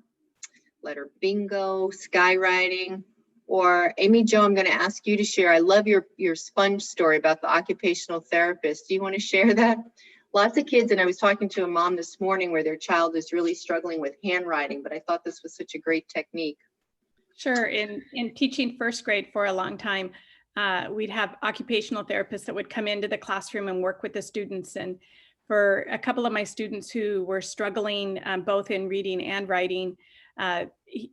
Letter bingo, skywriting, or Amy Jo, I'm going to ask you to share. I love your sponge story about the occupational therapist. Do you want to share that? Lots of kids, and I was talking to a mom this morning where their child is really struggling with handwriting, but I thought this was such a great technique. Sure. In teaching first grade for a long time, we'd have occupational therapists that would come into the classroom and work with the students. And for a couple of my students who were struggling both in reading and writing,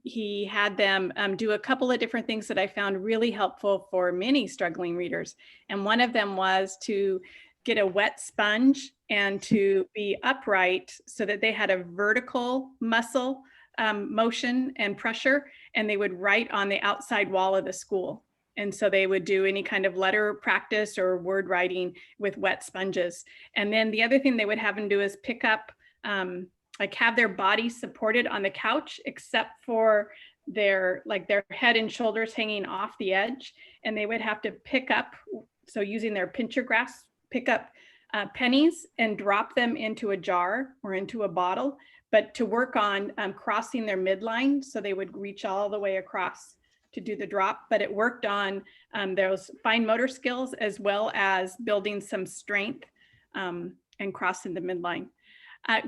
he had them do a couple of different things that I found really helpful for many struggling readers. And one of them was to get a wet sponge and to be upright so that they had a vertical muscle motion and pressure, and they would write on the outside wall of the school. And so they would do any kind of letter practice or word writing with wet sponges. And then the other thing they would have them do is pick up, like have their body supported on the couch, except for their head and shoulders hanging off the edge. And they would have to pick up, so using their pincher grasp, pick up pennies and drop them into a jar or into a bottle, but to work on crossing their midline. So they would reach all the way across to do the drop, but it worked on those fine motor skills as well as building some strength and crossing the midline.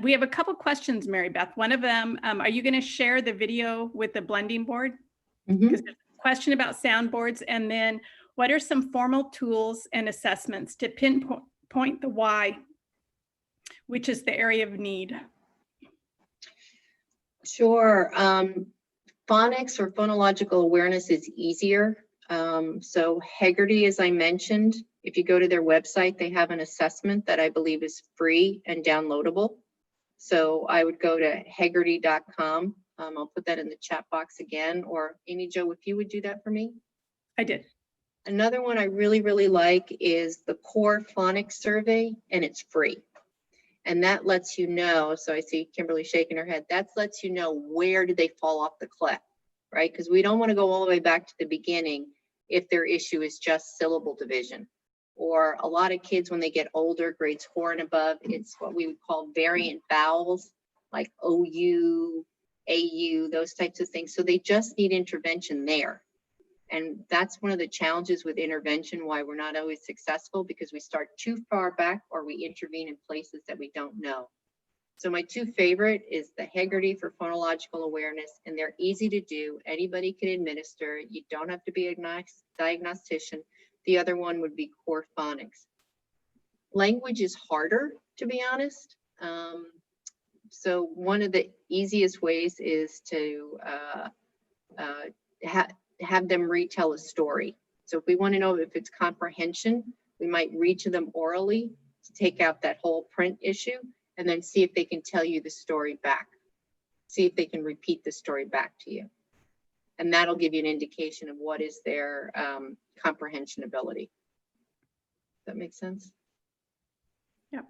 We have a couple questions, Marybeth. One of them, are you going to share the video with the blending board? Because there's a question about soundboards. And then what are some formal tools and assessments to pinpoint the why, which is the area of need? Sure. Phonics or phonological awareness is easier. So Heggerty, as I mentioned, if you go to their website, they have an assessment that I believe is free and downloadable. So I would go to heggerty.com. I'll put that in the chat box again, or Amy Jo, if you would do that for me. I did. Another one I really, really like is the Core Phonics Survey, and it's free. And that lets you know, so I see Kimberly shaking her head, that lets you know where did they fall off the cliff, right? Because we don't want to go all the way back to the beginning if their issue is just syllable division. Or a lot of kids, when they get older, grades 4 and above, it's what we would call variant vowels, like OU, AU, those types of things. So they just need intervention there. And that's one of the challenges with intervention, why we're not always successful, because we start too far back or we intervene in places that we don't know. So my two favorite is the Heggerty for phonological awareness, and they're easy to do. Anybody can administer. You don't have to be a diagnostician. The other one would be Core Phonics. Language is harder, to be honest. So one of the easiest ways is to have them retell a story. So if we want to know if it's comprehension, we might read to them orally to take out that whole print issue, and then see if they can tell you the story back. See if they can repeat the story back to you. And that'll give you an indication of what is their comprehension ability. Does that make sense? Yeah.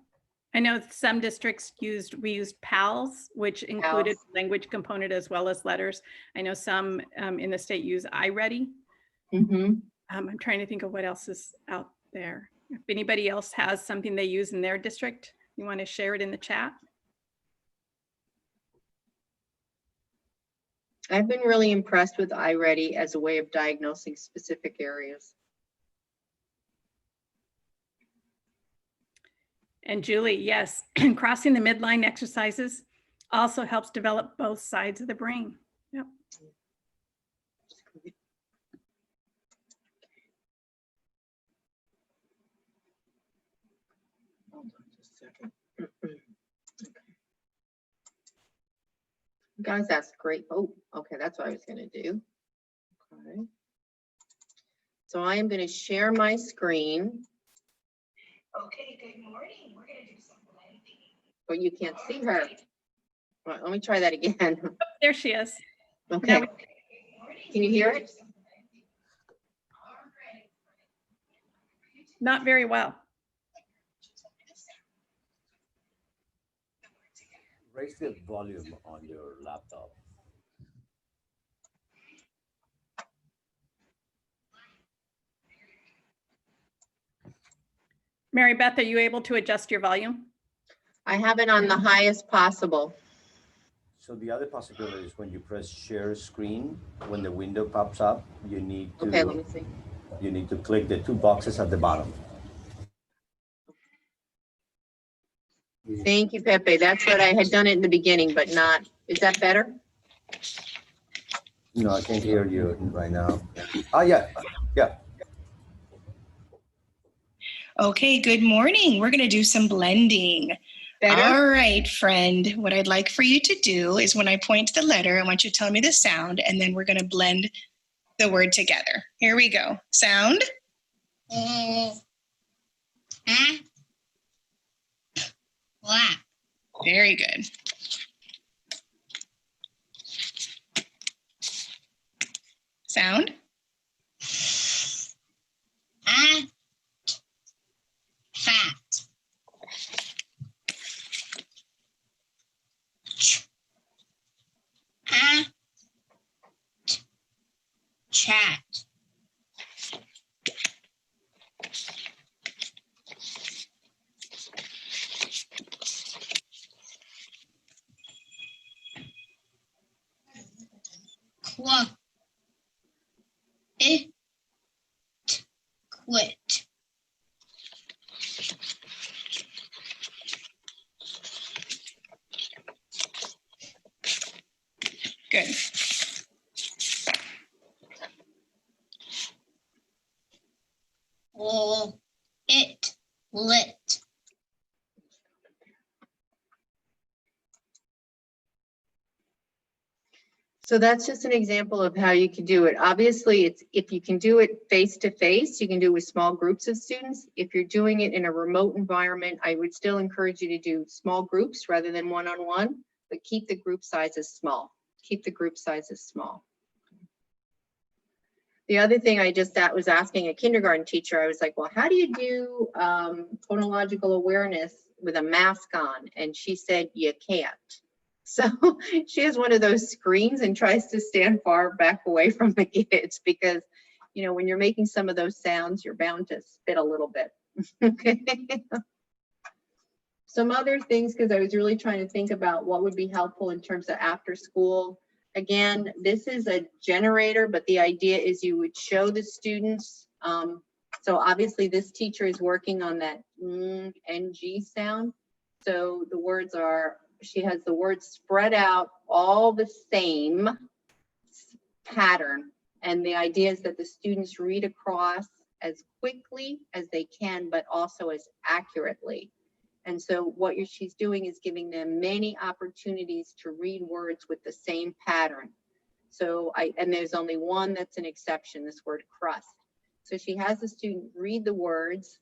I know some districts we used PALS, which included language component as well as letters. I know some in the state use iReady. I'm trying to think of what else is out there. If anybody else has something they use in their district, you want to share it in the chat? I've been really impressed with iReady as a way of diagnosing specific areas. And Julie, yes, crossing the midline exercises also helps develop both sides of the brain. Yep. Hold on just a second. Guys, that's great. Oh, okay, that's what I was gonna do. Okay. So I am gonna share my screen. Okay, good morning. We're gonna do some blending. But you can't see her. Well, let me try that again. There she is. Okay, Now we- can you hear it? Not very well. Raise the volume on your laptop. Marybeth, are you able to adjust your volume? I have it on the highest possible. So the other possibility is when you press share screen, when the window pops up, you need Okay, let to me see. click the 2 boxes at the bottom. Thank you, Pepe. That's what I had done it in the beginning, but not, is that better? No, I can't hear you right now. Oh, yeah, yeah. Okay, good morning. We're gonna do some blending. Better? All right, friend. What I'd like for you to do is when I point to the letter, I want you to tell me the sound, and then we're gonna blend the word together. Here we go. Sound. Very good. Sound. Fat. Chat. Quit. Good. Lit. So that's just an example of how you can do it. Obviously, it's if you can do it face to face, you can do it with small groups of students. If you're doing it in a remote environment, I would still encourage you to do small groups rather than one-on-one, but keep the group sizes small. Keep the group sizes small. The other thing I just was asking a kindergarten teacher, I was like, well, how do you do phonological awareness with a mask on? And she said, you can't. So she has one of those screens and tries to stand far back away from the kids because, you know, when you're making some of those sounds, you're bound to spit a little bit. Okay. Some other things, because I was really trying to think about what would be helpful in terms of after school. Again, this is a generator, but the idea is you would show the students. So obviously this teacher is working on that NG sound. So the words are, she has the words spread out all the same pattern. And the idea is that the students read across as quickly as they can, but also as accurately. And so what she's doing is giving them many opportunities to read words with the same pattern. So and there's only one that's an exception, this word crust. So she has the student read the words.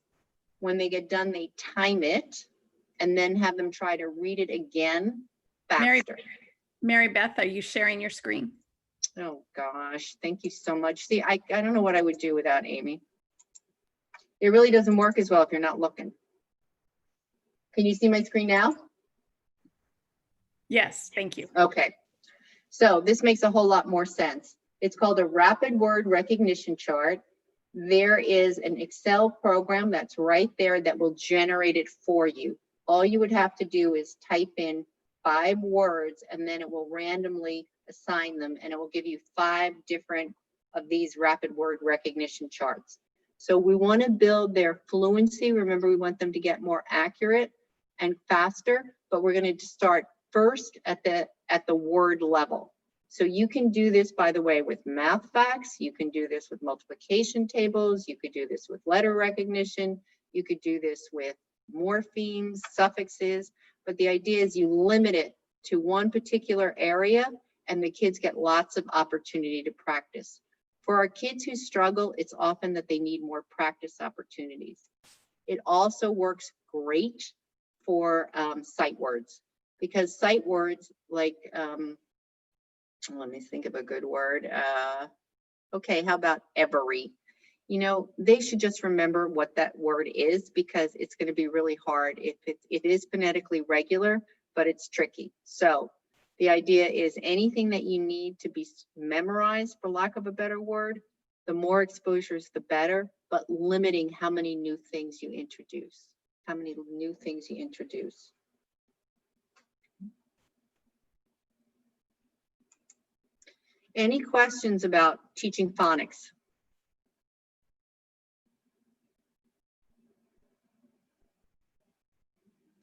When they get done, they time it and then have them try to read it again faster. Marybeth, are you sharing your screen? Oh gosh, thank you so much. See, I don't know what I would do without Amy. It really doesn't work as well if you're not looking. Can you see my screen now? Yes, thank you. Okay, so this makes a whole lot more sense. It's called a rapid word recognition chart. There is an Excel program that's right there that will generate it for you. All you would have to do is type in 5 words and then it will randomly assign them and it will give you 5 different of these rapid word recognition charts. So we want to build their fluency. Remember, we want them to get more accurate and faster, but we're going to start first at the word level. So you can do this, by the way, with math facts. You can do this with multiplication tables. You could do this with letter recognition. You could do this with morphemes, suffixes, but the idea is you limit it to one particular area and the kids get lots of opportunity to practice. For our kids who struggle, it's often that they need more practice opportunities. It also works great for sight words, because sight words like, let me think of a good word. Okay, how about every? You know, they should just remember what that word is, because it's going to be really hard if it is phonetically regular, but it's tricky. So the idea is anything that you need to be memorized, for lack of a better word, the more exposures, the better, but limiting how many new things you introduce. How many new things you introduce. Any questions about teaching phonics?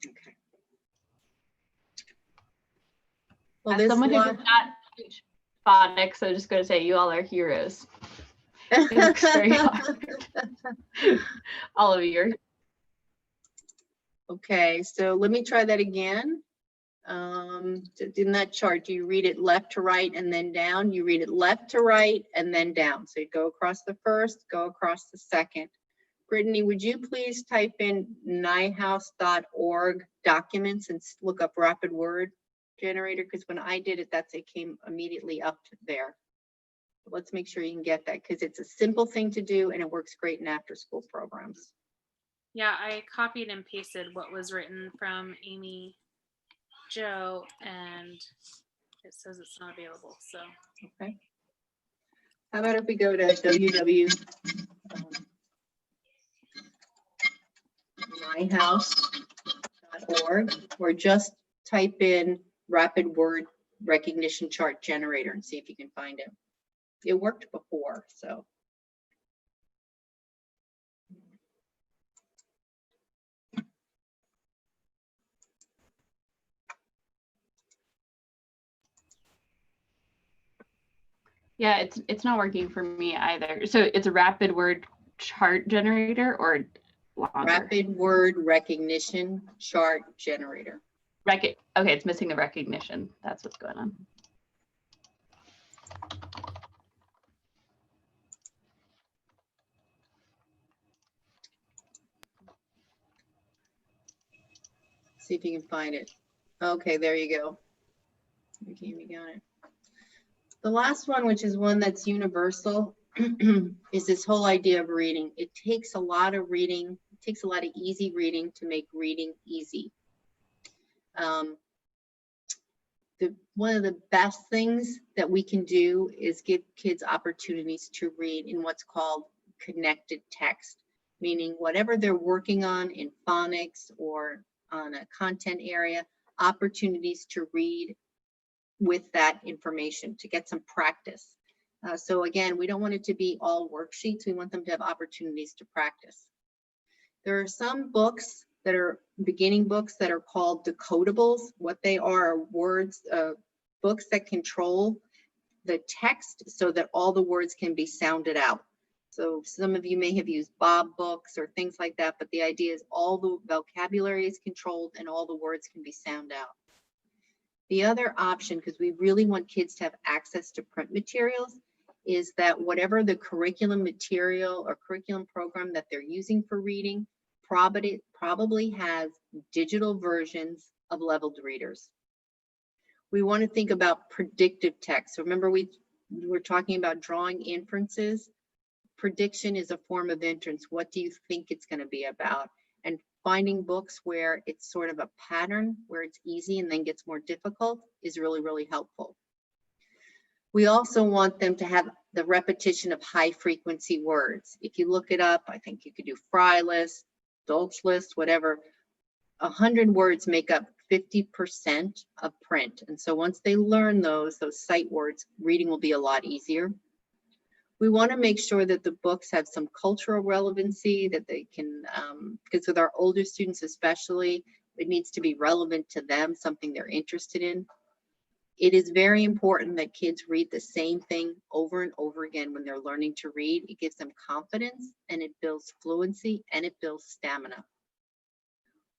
Okay. Well, As someone who does not teach phonics, I'm just going to say you all are heroes. It looks very hard. All of you. Okay, so let me try that again. In that chart, do you read it left to right and then down? You read it left to right and then down. So you go across the first, go across the second. Brittany, would you please type in nyhouse.org documents and look up rapid word generator? Because when I did it, it came immediately up there. Let's make sure you can get that, because it's a simple thing to do and it works great in after school programs. Yeah, I copied and pasted what was written from Amy Jo, and it says it's not available. So okay, how about if we go to www.myhouse.org or just type in rapid word recognition chart generator and see if you can find it. It worked before, so. Yeah, it's not working for me either. So it's a rapid word chart generator or longer? Rapid word recognition chart generator. Okay, it's missing the recognition. That's what's going on. See if you can find it. Okay, there you go. Okay, we got it. The last one, which is one that's universal, is this whole idea of reading. It takes a lot of reading. It takes a lot of easy reading to make reading easy. One of the best things that we can do is give kids opportunities to read in what's called connected text, meaning whatever they're working on in phonics or on a content area, opportunities to read with that information to get some practice. So again, we don't want it to be all worksheets. We want them to have opportunities to practice. There are some books that are beginning books that are called decodables. What they are words, books that control the text so that all the words can be sounded out. So some of you may have used Bob books or things like that, but the idea is all the vocabulary is controlled and all the words can be sounded out. The other option, because we really want kids to have access to print materials, is that whatever the curriculum material or curriculum program that they're using for reading probably has digital versions of leveled readers. We want to think about predictive text. So remember we were talking about drawing inferences. Prediction is a form of inference. What do you think it's going to be about? And finding books where it's sort of a pattern, where it's easy and then gets more difficult, is really, really helpful. We also want them to have the repetition of high frequency words. If you look it up, I think you could do Fry list, Dolch list, whatever. 100 words make up 50% of print. And so once they learn those sight words, reading will be a lot easier. We want to make sure that the books have some cultural relevancy, that they can, because with our older students especially, it needs to be relevant to them, something they're interested in. It is very important that kids read the same thing over and over again when they're learning to read. It gives them confidence, and it builds fluency, and it builds stamina.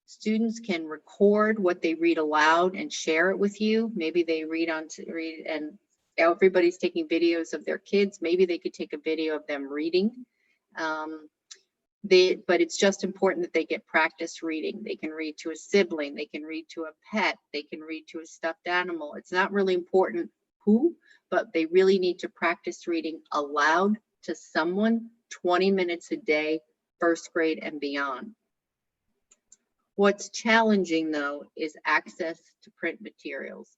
Students can record what they read aloud and share it with you. Maybe they read and everybody's taking videos of their kids. Maybe they could take a video of them reading. But it's just important that they get practice reading. They can read to a sibling, they can read to a pet, they can read to a stuffed animal. It's not really important who, but they really need to practice reading aloud to someone 20 minutes a day, first grade and beyond. What's challenging though is access to print materials.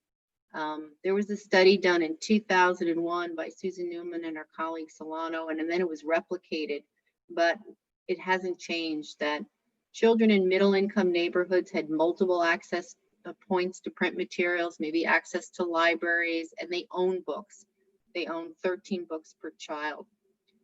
There was a study done in 2001 by Susan Newman and her colleague Solano, and then it was replicated, but it hasn't changed, that children in middle income neighborhoods had multiple access points to print materials, maybe access to libraries, and they own books. They own 13 books per child.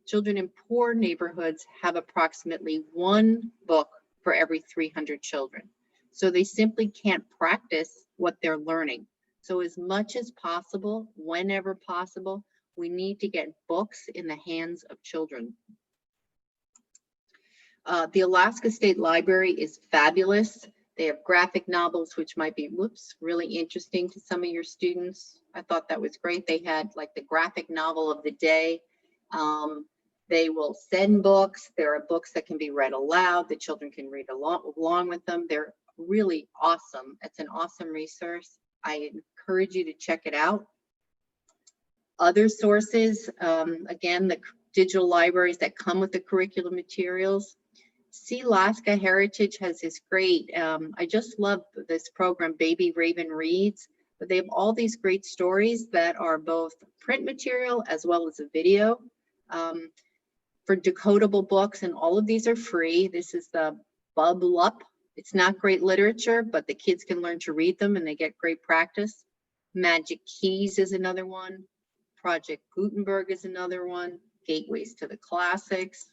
Children in poor neighborhoods have approximately 1 book for every 300 children. So they simply can't practice what they're learning. So as much as possible, whenever possible, we need to get books in the hands of children. The Alaska State Library is fabulous. They have graphic novels, which might be, really interesting to some of your students. I thought that was great. They had like the graphic novel of the day. They will send books. There are books that can be read aloud. The children can read along with them. They're really awesome. It's an awesome resource. I encourage you to check it out. Other sources, again, the digital libraries that come with the curriculum materials. Alaska Heritage has this great, I just love this program, Baby Raven Reads, but they have all these great stories that are both print material as well as a video for decodable books, and all of these are free. This is the Bubble Up. It's not great literature, but the kids can learn to read them and they get great practice. Magic Keys is another one. Project Gutenberg is another one. Gateways to the Classics.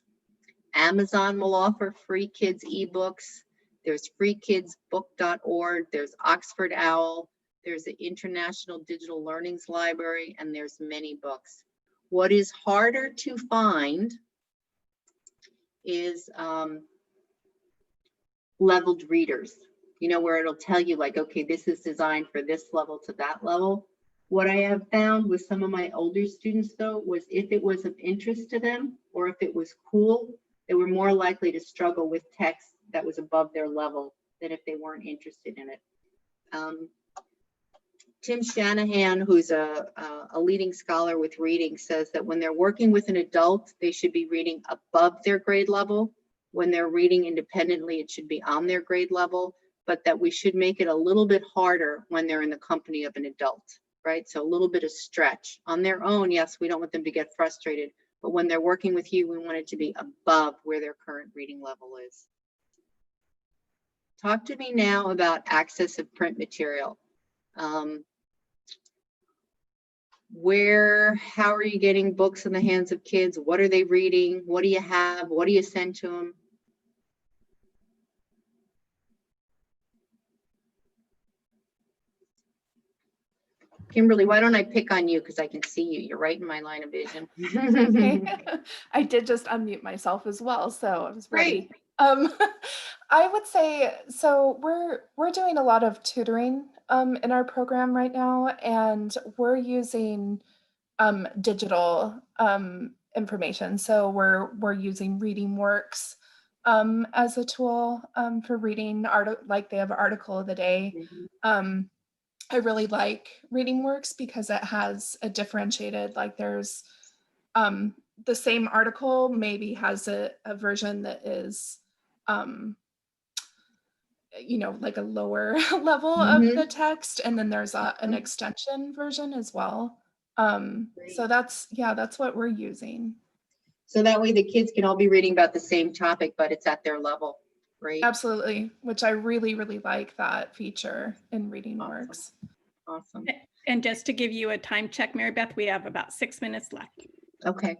Amazon will offer free kids ebooks. There's freekidsbook.org. There's Oxford Owl. There's the International Digital Learnings Library, and there's many books. What is harder to find is leveled readers, where it'll tell you like, okay, this is designed for this level to that level. What I have found with some of my older students though, was if it was of interest to them or if it was cool, they were more likely to struggle with text that was above their level than if they weren't interested in it. Tim Shanahan, who's a leading scholar with reading, says that when they're working with an adult, they should be reading above their grade level. When they're reading independently, it should be on their grade level, but that we should make it a little bit harder when they're in the company of an adult, right? So a little bit of stretch. On their own, yes, we don't want them to get frustrated, but when they're working with you, we want it to be above where their current reading level is. Talk to me now about access of print material. How are you getting books in the hands of kids? What are they reading? What do you have? What do you send to them? Kimberly, why don't I pick on you because I can see you. You're right in my line of vision. Okay. I did just unmute myself as well, so I was ready. Great. I would say, so we're doing a lot of tutoring in our program right now, and we're using digital information. So we're using ReadingWorks as a tool for reading, like they have Article of the Day. I really like ReadingWorks because it has a differentiated, like there's the same article maybe has a version that is, like a lower level of the text. And then there's an extension version as well. So that's what we're using. So that way the kids can all be reading about the same topic, but it's at their level, right? Absolutely, which I really, really like that feature in ReadingWorks. Awesome. And just to give you a time check, Marybeth, we have about 6 minutes left. Okay.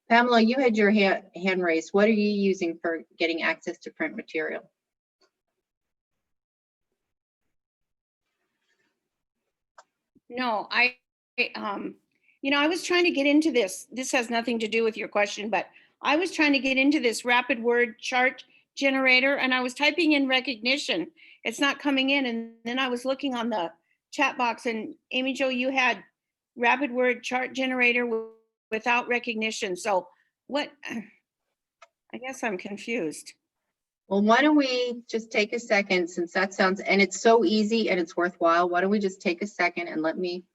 Pamela, you had your hand raised. What are you using for getting access to print material? No, I was trying to get into this. This has nothing to do with your question, but I was trying to get into this rapid word chart generator and I was typing in recognition. It's not coming in. And then I was looking on the chat box and Amy Jo, you had rapid word chart generator without recognition. So what, I guess I'm confused. Well, why don't we just take a second, since that sounds, and it's so easy and it's worthwhile, why don't we just take a second and let me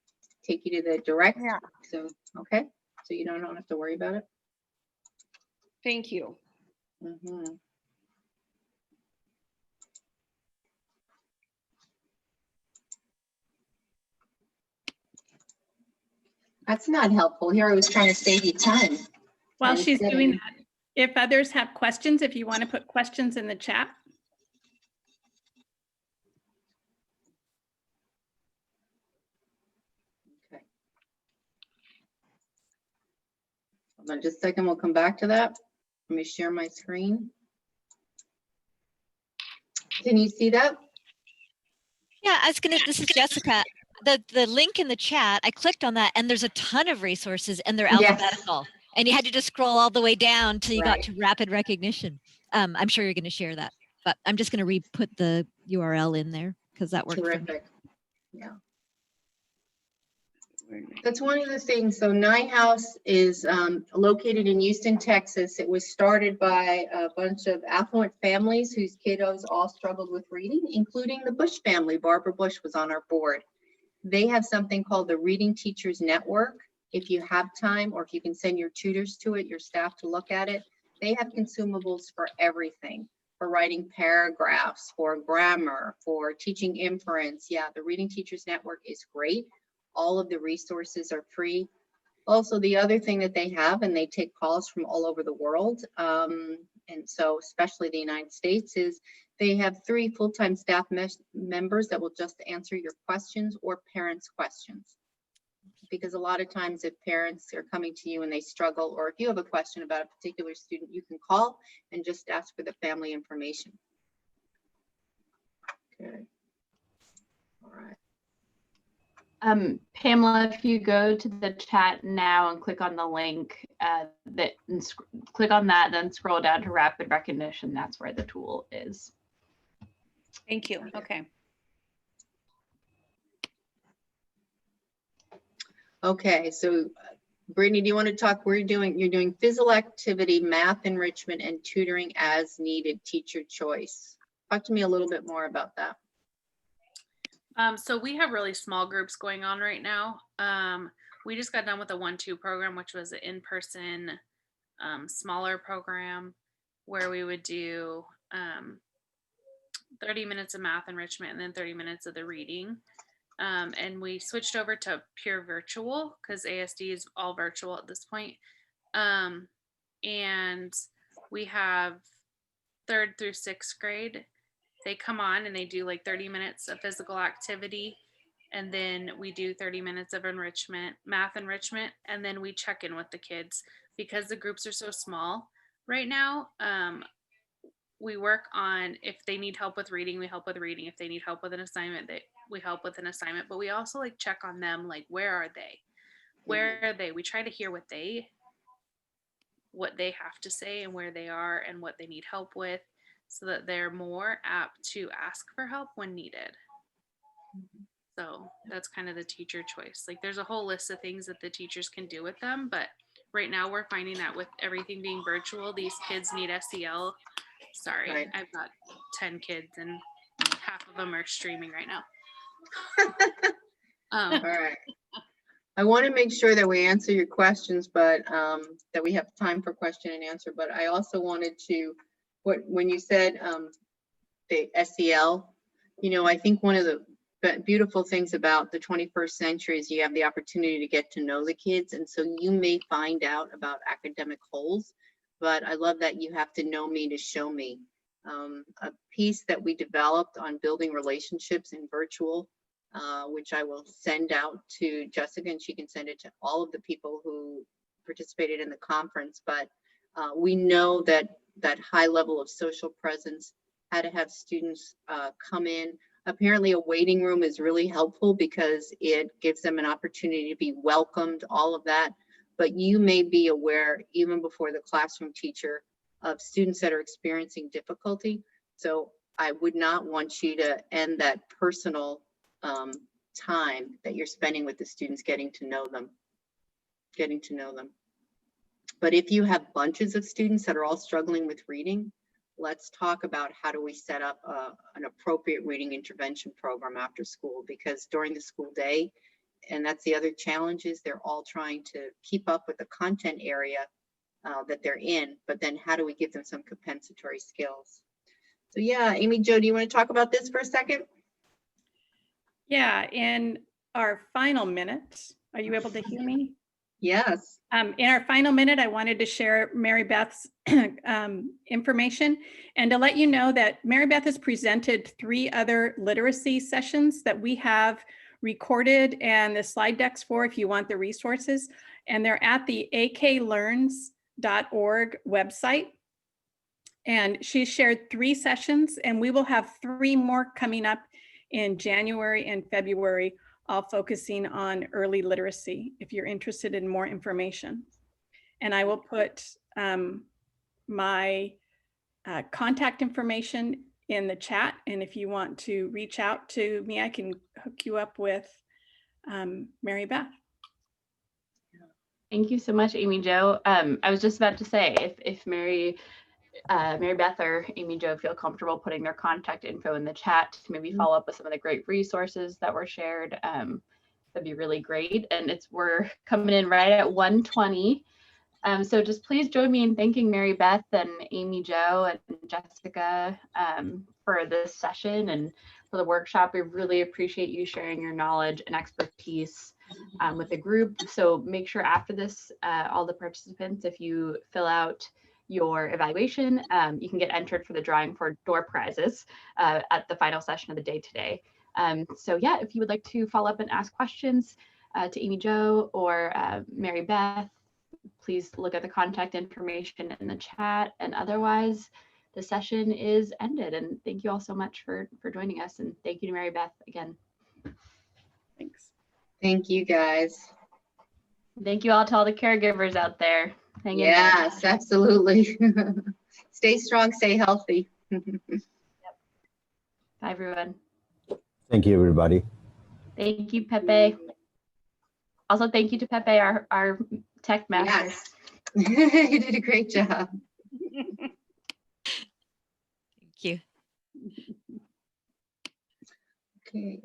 take you to the direct. Yeah. So, okay, so you don't have to worry about it. Thank you. Mhm. That's not helpful. Here I was trying to save you time. While And she's instead doing of- that, if others have questions, if you want to put questions in the chat. Okay. Hold on just a second, we'll come back to that. Let me share my screen. Can you see that? Yeah, this is Jessica. The link in the chat, I clicked on that and there's a ton of resources and they're Yes. alphabetical. And you had to just scroll all the way down till you Right. got to rapid recognition. I'm sure you're going to share that, but I'm just going to re-put the URL in there because that worked for me. Terrific. Yeah. That's one of the things. So Nye House is located in Houston, Texas. It was started by a bunch of affluent families whose kiddos all struggled with reading, including the Bush family. Barbara Bush was on our board. They have something called the Reading Teachers Network. If you have time, or if you can send your tutors to it, your staff to look at it, they have consumables for everything, for writing paragraphs, for grammar, for teaching inference. Yeah, the Reading Teachers Network is great. All of the resources are free. Also, the other thing that they have, and they take calls from all over the world, and so especially the United States, is they have 3 full-time staff members that will just answer your questions or parents' questions. Because a lot of times if parents are coming to you and they struggle, or if you have a question about a particular student, you can call and just ask for the family information. Okay. All right. Pamela, if you go to the chat now and click on the link, click on that, then scroll down to rapid recognition. That's where the tool is. Thank you. Okay. Okay, so Brittany, do you want to talk? You're doing physical activity, math enrichment, and tutoring as needed, teacher choice. Talk to me a little bit more about that. So we have really small groups going on right now. We just got done with a 1-2 program, which was an in-person smaller program where we would do 30 minutes of math enrichment and then 30 minutes of the reading. And we switched over to pure virtual because ASD is all virtual at this point. And we have 3rd through 6th grade. They come on and they do like 30 minutes of physical activity. And then we do 30 minutes of enrichment, math enrichment. And then we check in with the kids because the groups are so small right now. We work on, if they need help with reading, we help with reading. If they need help with an assignment, we help with an assignment, but we also like check on them. Like, where are they? Where are they? We try to hear what they have to say and where they are and what they need help with, so that they're more apt to ask for help when needed. So that's kind of the teacher choice. Like, there's a whole list of things that the teachers can do with them, but right now we're finding that with everything being virtual, these kids need SEL. Sorry, right. I've got 10 kids and half of them are streaming right now. All right. I want to make sure that we answer your questions, but that we have time for question and answer. But I also wanted to, when you said the SEL, I think one of the beautiful things about the 21st century is you have the opportunity to get to know the kids. And so you may find out about academic holes, but I love that you have to know me to show me. A piece that we developed on building relationships in virtual, which I will send out to Jessica, and she can send it to all of the people who participated in the conference, but we know that that high level of social presence had to have students come in. Apparently a waiting room is really helpful because it gives them an opportunity to be welcomed, all of that. But you may be aware, even before the classroom teacher, of students that are experiencing difficulty. So I would not want you to end that personal time that you're spending with the students, getting to know them. But if you have bunches of students that are all struggling with reading, let's talk about how do we set up an appropriate reading intervention program after school, because during the school day, and that's the other challenge, is they're all trying to keep up with the content area that they're in, but then how do we give them some compensatory skills? So yeah, Amy Jo, do you want to talk about this for a second? Yeah, in our final minute, are you able to hear me? Yes. In our final minute, I wanted to share Marybeth's information and to let you know that Marybeth has presented 3 other literacy sessions that we have recorded and the slide decks for if you want the resources. And they're at the aklearns.org website. And she shared 3 sessions, and we will have 3 more coming up in January and February, all focusing on early literacy, if you're interested in more information. And I will put my contact information in the chat. And if you want to reach out to me, I can hook you up with Marybeth. Thank you so much, Amy Jo. I was just about to say, if Marybeth or Amy Jo feel comfortable putting their contact info in the chat to maybe follow up with some of the great resources that were shared, that'd be really great. And we're coming in right at 1:20. So just please join me in thanking Marybeth and Amy Jo and Jessica for this session and for the workshop. We really appreciate you sharing your knowledge and expertise with the group. So make sure after this, all the participants, if you fill out your evaluation, you can get entered for the drawing for door prizes at the final session of the day today. So yeah, if you would like to follow up and ask questions to Amy Jo or Marybeth, please look at the contact information in the chat. And otherwise, the session is ended. And thank you all so much for joining us. And thank you to Marybeth again. Thanks. Thank you, guys. Thank you all to all the caregivers out there. Hang in there. Yes, absolutely. Stay strong, stay healthy. Bye, everyone. Thank you, everybody. Thank you, Pepe. Also, thank you to Pepe, our tech master. Yes. You did a great job. Thank you. Okay.